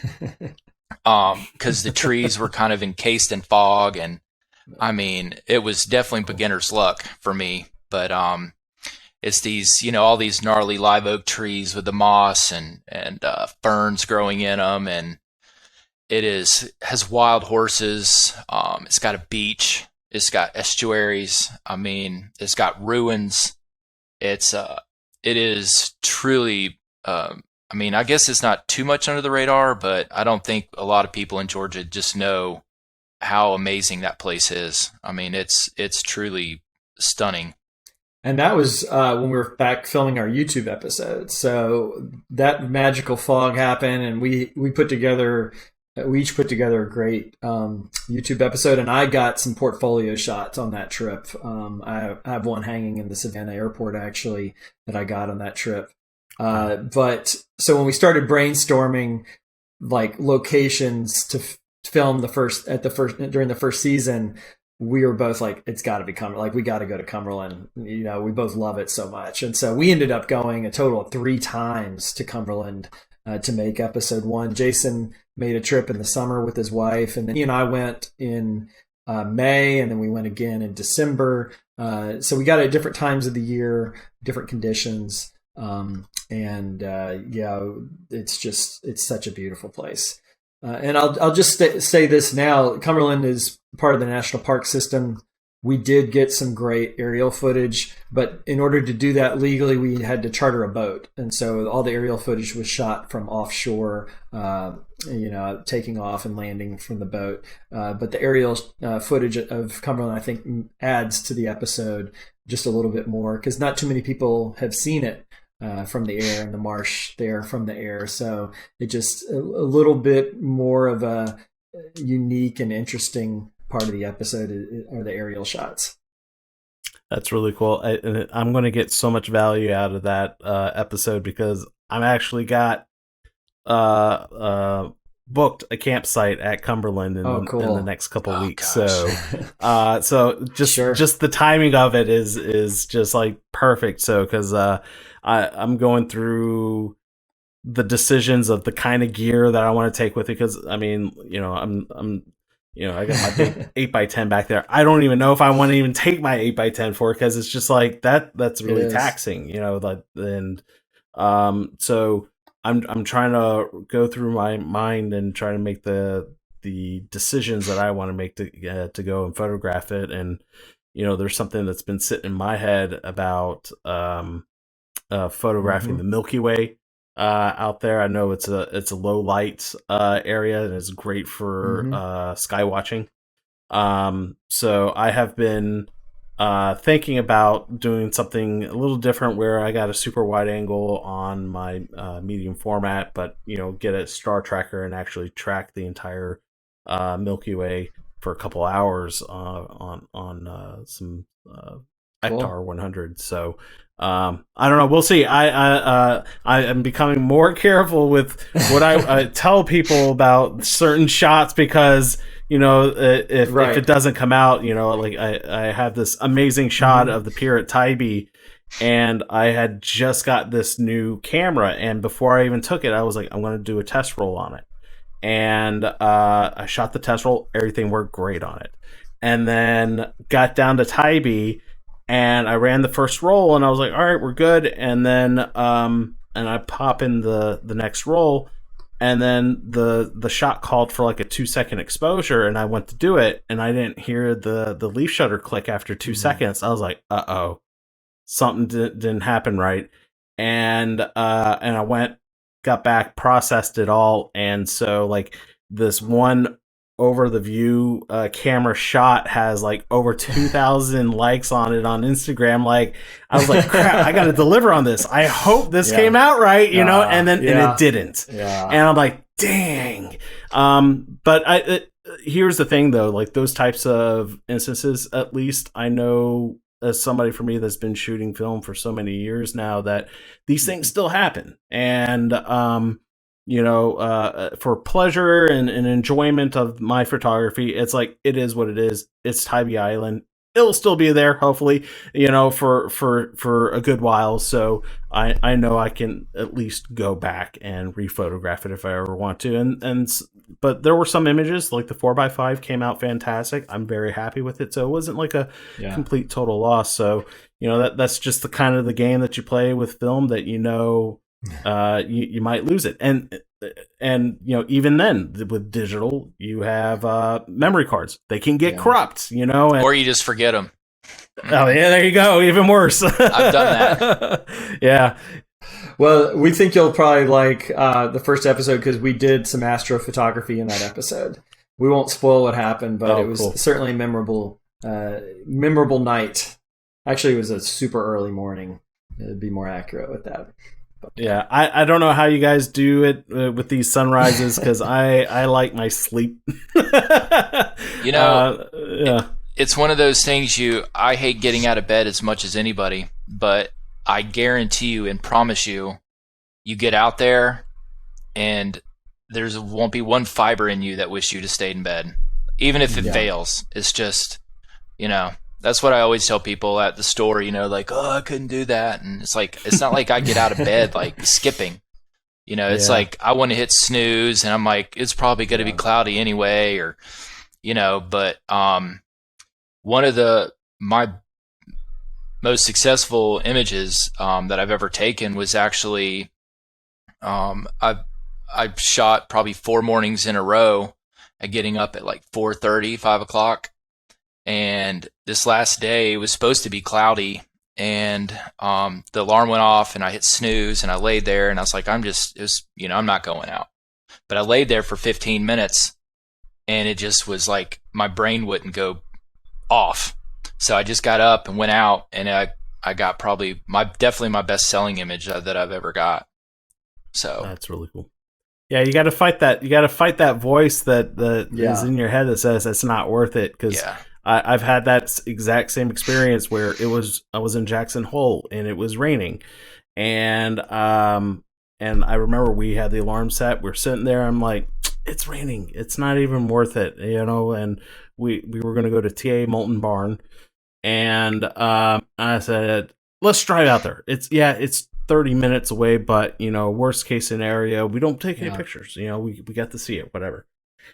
because the trees were kind of encased in fog, and I mean it was definitely beginner's luck for me. But it's these all these gnarly live oak trees with the moss and ferns growing in them, and it has wild horses. It's got a beach. It's got estuaries. I mean, it's got ruins. It is truly. I mean, I guess it's not too much under the radar, but I don't think a lot of people in Georgia just know how amazing that place is. I mean, it's truly stunning. And that was when we were back filming our YouTube episode. So that magical fog happened, and we each put together a great YouTube episode, and I got some portfolio shots on that trip. I have one hanging in the Savannah airport, actually, that I got on that trip. But so when we started brainstorming like locations to film during the first season, we were both like, it's got to be Cumberland. Like, we got to go to Cumberland. We both love it so much. And so we ended up going a total of 3 times to Cumberland to make episode 1. Jason made a trip in the summer with his wife, and then he and I went in May, and then we went again in December. So we got it at different times of the year, different conditions. It's such a beautiful place. And I'll just say this now. Cumberland is part of the national park system. We did get some great aerial footage, but in order to do that legally, we had to charter a boat. And so all the aerial footage was shot from offshore, taking off and landing from the boat. But the aerial footage of Cumberland, I think, adds to the episode just a little bit more, because not too many people have seen it from the air, and the marsh there from the air. So it just a little bit more of a unique and interesting part of the episode are the aerial shots. That's really cool. I'm going to get so much value out of that episode, because I'm actually got booked a campsite at Cumberland in the next couple of weeks. Gosh. So just the timing of it is just like perfect. So because I'm going through the decisions of the kind of gear that I want to take with it, because I mean, I got my big 8x10 back there. I don't even know if I want to even take my 8x10 for it, because it's just like that's really taxing, so I'm trying to go through my mind and try to make the decisions that I want to make to go and photograph it. And there's something that's been sitting in my head about photographing the Milky Way out there. I know it's a low light area, and it's great for sky watching. So I have been thinking about doing something a little different, where I got a super wide angle on my medium format, but get a star tracker and actually track the entire Milky Way for a couple hours on some Ectar 100. So I don't know. We'll see. I am becoming more careful with what I tell people about certain shots, because if it doesn't come out, like I have this amazing shot of the pier at Tybee, And I had just got this new camera, and before I even took it, I was like, I'm going to do a test roll on it. And I shot the test roll. Everything worked great on it. And then got down to Tybee, and I ran the first roll, and I was like, all right, we're good. And then and I pop in the next roll, and then the shot called for like a 2-second exposure, and I went to do it, and I didn't hear the leaf shutter click after 2 seconds. I was like, uh-oh. Something didn't happen right. And I went, got back, processed it all. And so like this one over the view camera shot has like over 2,000 likes on it on Instagram. Like I was like, crap, I got to deliver on this. I hope this came out right, you know, and then and it didn't. Yeah. And I'm like, dang. But here's the thing though, like those types of instances, at least I know, as somebody for me that's been shooting film for so many years now, that these things still happen. And, for pleasure and enjoyment of my photography, it's like, it is what it is. It's Tybee Island. It'll still be there, hopefully, for a good while. So I know I can at least go back and rephotograph it if I ever want to. But there were some images, like the 4x5 came out fantastic. I'm very happy with it. So it wasn't like a complete total loss. So, that's just the kind of the game that you play with film, that you you might lose it. And even then with digital, you have memory cards. They can get corrupt, or you just forget them. Oh yeah, there you go. Even worse. I've done that. Yeah. Well, we think you'll probably like the first episode because we did some astrophotography in that episode. We won't spoil what happened, but it was certainly a memorable night. Actually, it was a super early morning. It'd be more accurate with that. Yeah, I don't know how you guys do it with these sunrises, because I like my sleep. It's one of those things I hate getting out of bed as much as anybody, but I guarantee you and promise you, you get out there and there won't be one fiber in you that wish you'd have stayed in bed. Even if it fails, it's just, that's what I always tell people at the store, like, oh, I couldn't do that. And it's like, it's not like I get out of bed like skipping. It's like I want to hit snooze and I'm like, it's probably going to be cloudy anyway, or, but one of my most successful images that I've ever taken was actually I shot probably 4 mornings in a row at getting up at like 4:30, 5 o'clock. And this last day was supposed to be cloudy, and the alarm went off and I hit snooze and I laid there and I was like, I'm not going out. But I laid there for 15 minutes and it just was like my brain wouldn't go off. So I just got up and went out, and I got probably definitely my best selling image that I've ever got. So that's really cool. Yeah, you got to fight that. You got to fight that voice that is in your head that says it's not worth it. Because I've had that exact same experience where I was in Jackson Hole and it was raining, and I remember we had the alarm set. We're sitting there. I'm like, it's raining. It's not even worth it, And we were going to go to TA Molten Barn, and I said, let's drive out there. It's 30 minutes away, but worst case scenario, we don't take any pictures. We got to see it, whatever.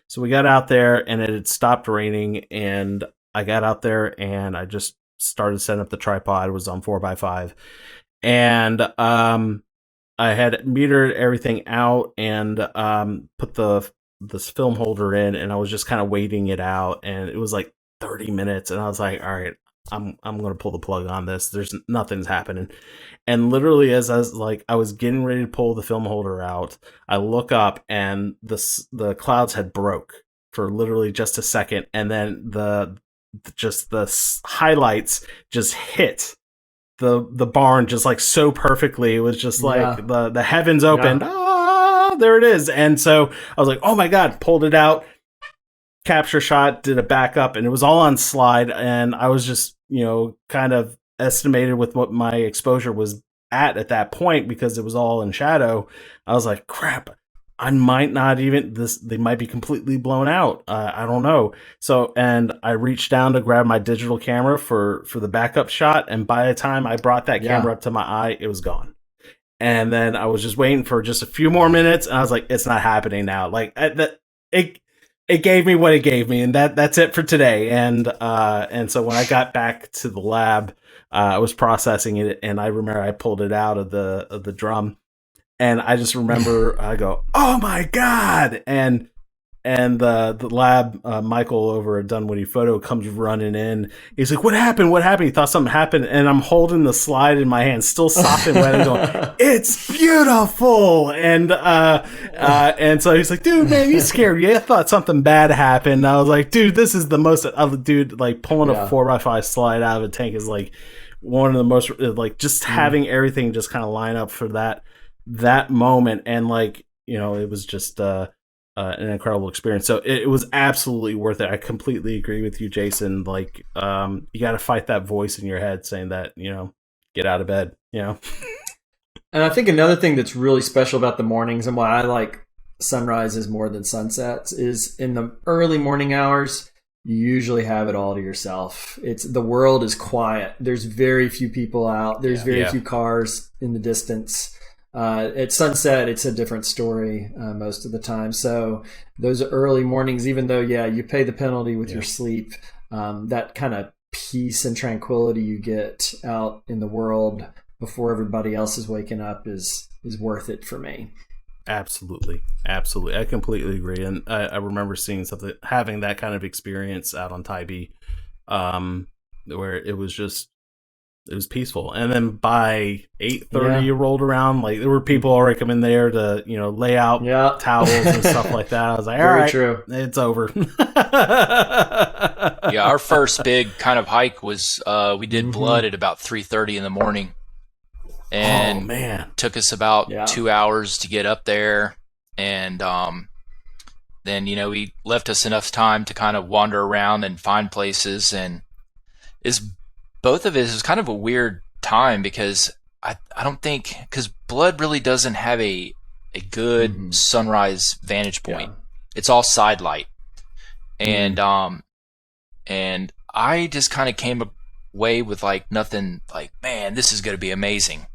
So we got out there and it had stopped raining, and I got out there and I just started setting up the tripod. It was on 4x5, and I had metered everything out and put this film holder in, and I was just kind of waiting it out, and it was like 30 minutes, and I was like, all right, I'm going to pull the plug on this. Nothing's happening. And literally as I was getting ready to pull the film holder out, I look up and the clouds had broke for literally just a second, and then the highlights just hit the barn just like so perfectly. It was just like the heavens opened. There it is. And so I was like, oh my God, pulled it out, capture shot, did a backup, and it was all on slide. And I was just, kind of estimated with what my exposure was at that point, because it was all in shadow. I was like, crap, I might not even they might be completely blown out. I don't know. So, and I reached down to grab my digital camera for the backup shot, and by the time I brought that camera up to my eye, it was gone. And then I was just waiting for just a few more minutes, and I was like, it's not happening now. Like it gave me what it gave me, and that's it for today. And so when I got back to the lab, I was processing it, and I remember I pulled it out of the drum. And I just remember I go, oh my God. And the lab, Michael over at Dunwoody Photo comes running in. He's like, what happened? What happened? He thought something happened. And I'm holding the slide in my hand, still soft and wet, and going, it's beautiful. And so he's like, dude, man, you scared me. I thought something bad happened. And I was like, dude, this is the most, dude, like pulling a 4x5 slide out of a tank is like one of the most, like just having everything just kind of line up for that moment. And like, you know, it was just an incredible experience. So it was absolutely worth it. I completely agree with you, Jason. Like, you got to fight that voice in your head saying that, you know, get out of bed, you know. And I think another thing that's really special about the mornings and why I like sunrises more than sunsets is in the early morning hours, you usually have it all to yourself. The world is quiet. There's very few people out. There's very few cars in the distance. At sunset, it's a different story most of the time. So those early mornings, even though, you pay the penalty with your sleep, that kind of peace and tranquility you get out in the world before everybody else is waking up is worth it for me. Absolutely. I completely agree. And I remember having that kind of experience out on Tybee, where it was peaceful. And then by 8:30 you rolled around, like there were people already coming there to, you know, lay out towels and stuff like that. I was like, all right, it's over. Our first big kind of hike was we did Blood at about 3:30 in the morning. And took us about 2 hours to get up there. And then, you know, he left us enough time to kind of wander around and find places. And both of it is kind of a weird time because I don't think, because Blood really doesn't have a good sunrise vantage point. It's all side light. And and I just kind of came away with like nothing, like, man, this is going to be amazing.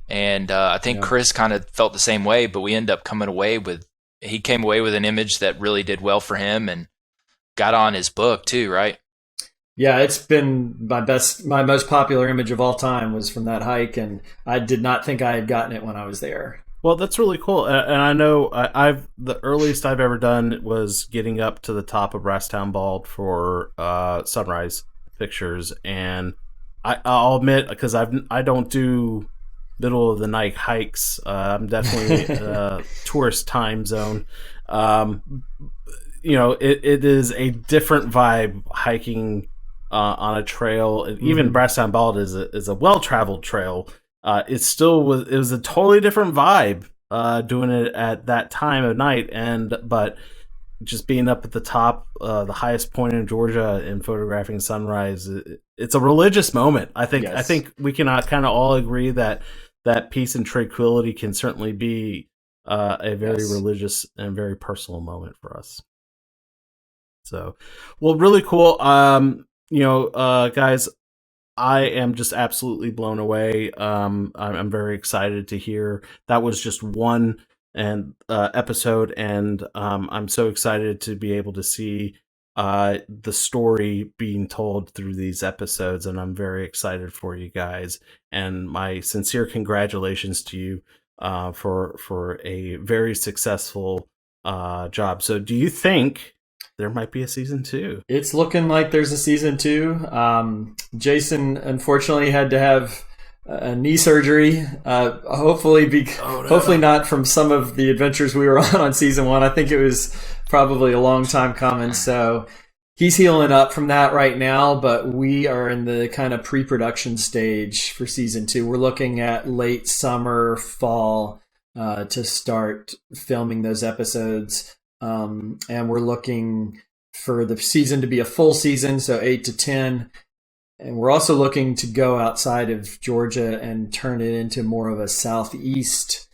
And I think Chris kind of felt the same way, but we ended up he came away with an image that really did well for him and got on his book too, right? Yeah, it's been my most popular image of all time was from that hike, and I did not think I had gotten it when I was there. Well, that's really cool. And I know the earliest I've ever done was getting up to the top of Brasstown Bald for sunrise pictures. And I'll admit, because I don't do middle of the night hikes. I'm definitely tourist time zone. You know, it is a different vibe hiking on a trail. Even Brasstown Bald is a well-traveled trail. It was a totally different vibe doing it at that time of night. But just being up at the top, the highest point in Georgia and photographing sunrise, it's a religious moment. I think we can kind of all agree that peace and tranquility can certainly be a very religious and very personal moment for us. So, well, really cool. You know, guys, I am just absolutely blown away. I'm very excited to hear that was just one episode, and I'm so excited to be able to see the story being told through these episodes, and I'm very excited for you guys. And my sincere congratulations to you for a very successful job. So, do you think there might be a season 2? It's looking like there's a season 2. Jason unfortunately had to have a knee surgery. Hopefully not from some of the adventures we were on season 1. I think it was probably a long time coming. So he's healing up from that right now, but we are in the kind of pre-production stage for season 2. We're looking at late summer, fall to start filming those episodes. And we're looking for the season to be a full season, so 8 to 10. And we're also looking to go outside of Georgia and turn it into more of a southeast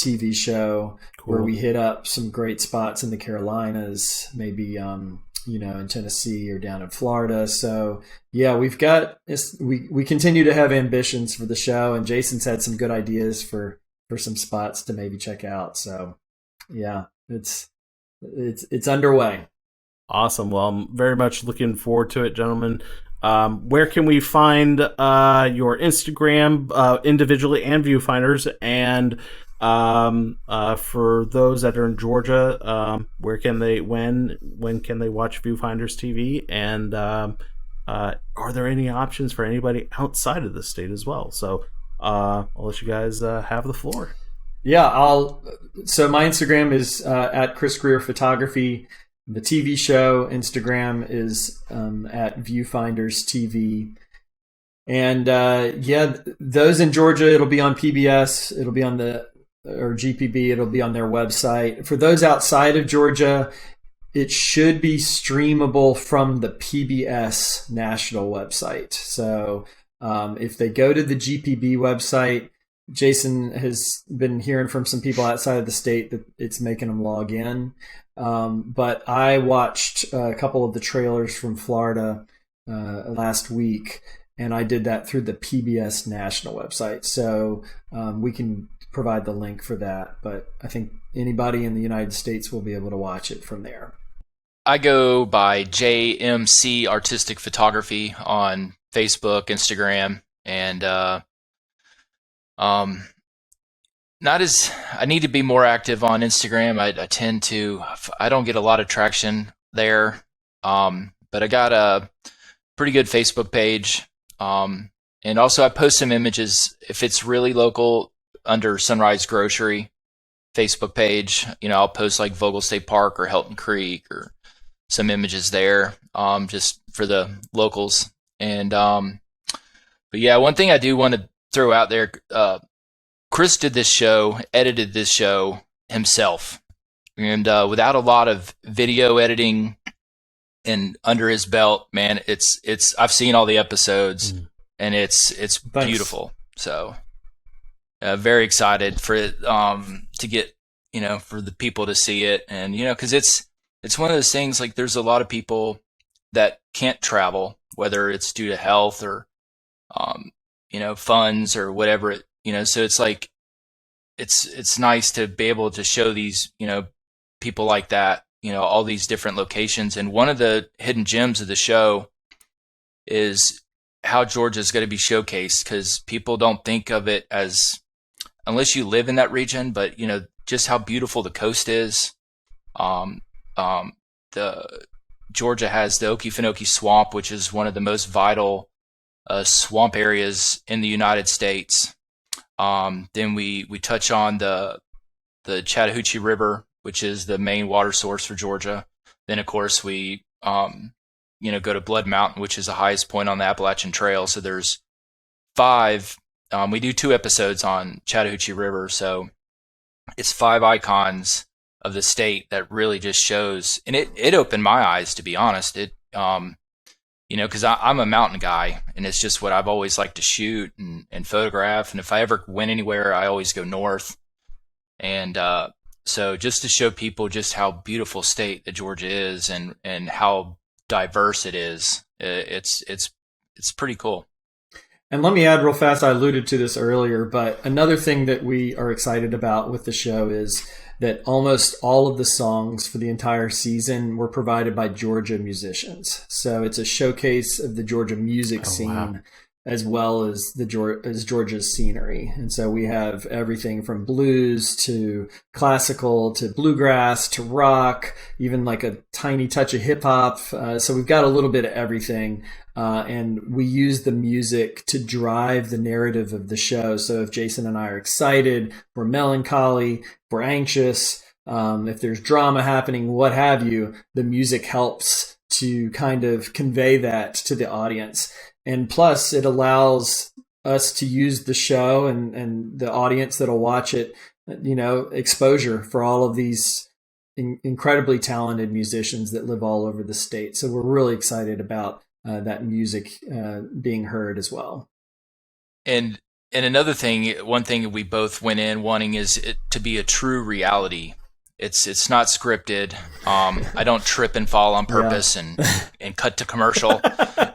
TV show Cool. where we hit up some great spots in the Carolinas, maybe in Tennessee or down in Florida. So yeah, we continue to have ambitions for the show, and Jason's had some good ideas for some spots to maybe check out. So yeah, it's underway. Awesome. Well, I'm very much looking forward to it, gentlemen. Where can we find your Instagram individually and Viewfinders? And for those that are in Georgia, where can when can they watch Viewfinders TV? And are there any options for anybody outside of the state as well? So I'll let you guys have the floor. Yeah, so my Instagram is at Chris Greer Photography. The TV show Instagram is at Viewfinders TV. And those in Georgia, it'll be on PBS, it'll be on or GPB, it'll be on their website. For those outside of Georgia, it should be streamable from the PBS national website. So if they go to the GPB website, Jason has been hearing from some people outside of the state that it's making them log in. But I watched a couple of the trailers from Florida last week, and I did that through the PBS national website. So we can provide the link for that. But I think anybody in the United States will be able to watch it from there. I go by JMC Artistic Photography on Facebook, Instagram, and I need to be more active on Instagram. I don't get a lot of traction there. But I got a pretty good Facebook page. And also I post some images if it's really local under Sunrise Grocery Facebook page. I'll post like Vogel State Park or Helton Creek or some images there, just for the locals. And, but yeah, one thing I do want to throw out there, Chris did this show, edited this show himself, and without a lot of video editing and under his belt, man, it's I've seen all the episodes, and it's Thanks. Beautiful. So very excited for it to get, for the people to see it, and because it's one of those things, like there's a lot of people that can't travel, whether it's due to health or funds or whatever. So it's like, it's nice to be able to show these, people like that, all these different locations. And one of the hidden gems of the show is how Georgia is going to be showcased, because people don't think of it as, unless you live in that region, but just how beautiful the coast is. The Georgia has the Okefenokee Swamp, which is one of the most vital swamp areas in the United States. Then we touch on the Chattahoochee River, which is the main water source for Georgia. Then of course we go to Blood Mountain, which is the highest point on the Appalachian Trail. So there's 5. We do 2 episodes on Chattahoochee River, so it's 5 icons of the state that really just shows, and it opened my eyes, to be honest. It because I'm a mountain guy, and it's just what I've always liked to shoot and photograph. And if I ever went anywhere, I always go north. And so just to show people just how beautiful state that Georgia is, and how diverse it is, it's pretty cool. And let me add real fast, I alluded to this earlier, but another thing that we are excited about with the show is that almost all of the songs for the entire season were provided by Georgia musicians. So it's a showcase of the Georgia music scene, as well as Georgia's scenery. And so we have everything from blues to classical to bluegrass to rock, even like a tiny touch of hip hop. So we've got a little bit of everything. And we use the music to drive the narrative of the show. So if Jason and I are excited, we're melancholy, we're anxious, if there's drama happening, what have you, the music helps to kind of convey that to the audience. And plus, it allows us to use the show and the audience that'll watch it, exposure for all of these incredibly talented musicians that live all over the state. So we're really excited about that music being heard as well. And And another thing, one thing we both went in wanting is it to be a true reality. It's not scripted. I don't trip and fall on purpose and cut to commercial.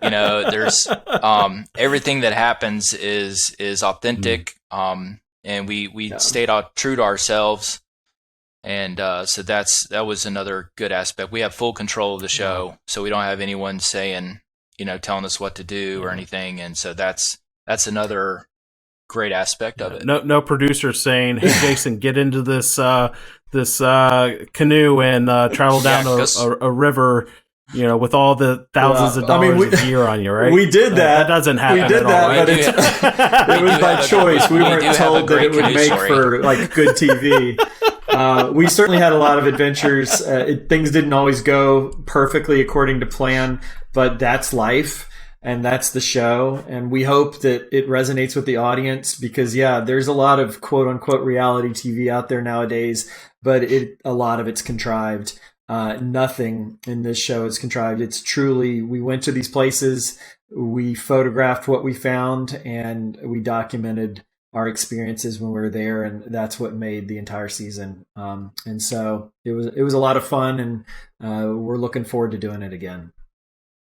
There's everything that happens is authentic. And we stayed true to ourselves. And so that was another good aspect. We have full control of the show, so we don't have anyone saying, telling us what to do or anything. And so that's another great aspect of it. No producer saying, "Hey, Jason, get into this canoe and travel down a river." With all the thousands of dollars of gear on you, right? We did that. That doesn't happen. We did at that, all, right? but it was by choice. We weren't told that it would make for good TV. We certainly had a lot of adventures. Things didn't always go perfectly according to plan, but that's life. And that's the show. And we hope that it resonates with the audience because, there's a lot of quote unquote reality TV out there nowadays, but a lot of it's contrived. Nothing in this show is contrived. It's truly, we went to these places, we photographed what we found, and we documented our experiences when we were there. And that's what made the entire season. And so it was a lot of fun, and we're looking forward to doing it again.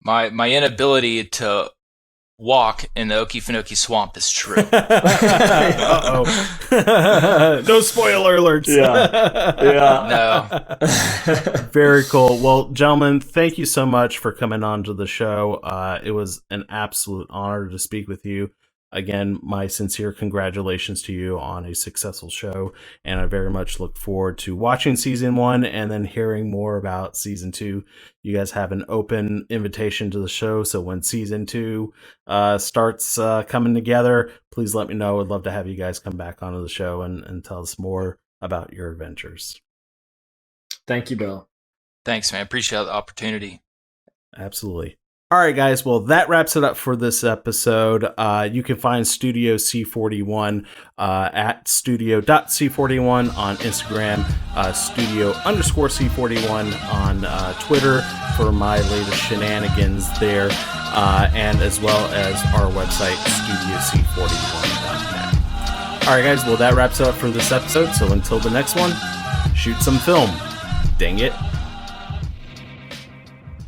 My inability to walk in the Okefenokee Swamp is true. Uh-oh. No spoiler alerts. No. Very cool. Well, gentlemen, thank you so much for coming on to the show. It was an absolute honor to speak with you. Again, my sincere congratulations to you on a successful show, and I very much look forward to watching season 1 and then hearing more about season 2. You guys have an open invitation to the show, so when season 2 starts coming together, please let me know. I'd love to have you guys come back onto the show and tell us more about your adventures. Thank you, Bill. Thanks, man. Appreciate the opportunity. Absolutely. All right, guys. Well, that wraps it up for this episode. You can find Studio C41 at studio.c41 on Instagram, studio_C41 on Twitter for my latest shenanigans there, and as well as our website, studioc41.net. All right, guys. Well, that wraps it up for this episode. So until the next one, shoot some film. Dang it.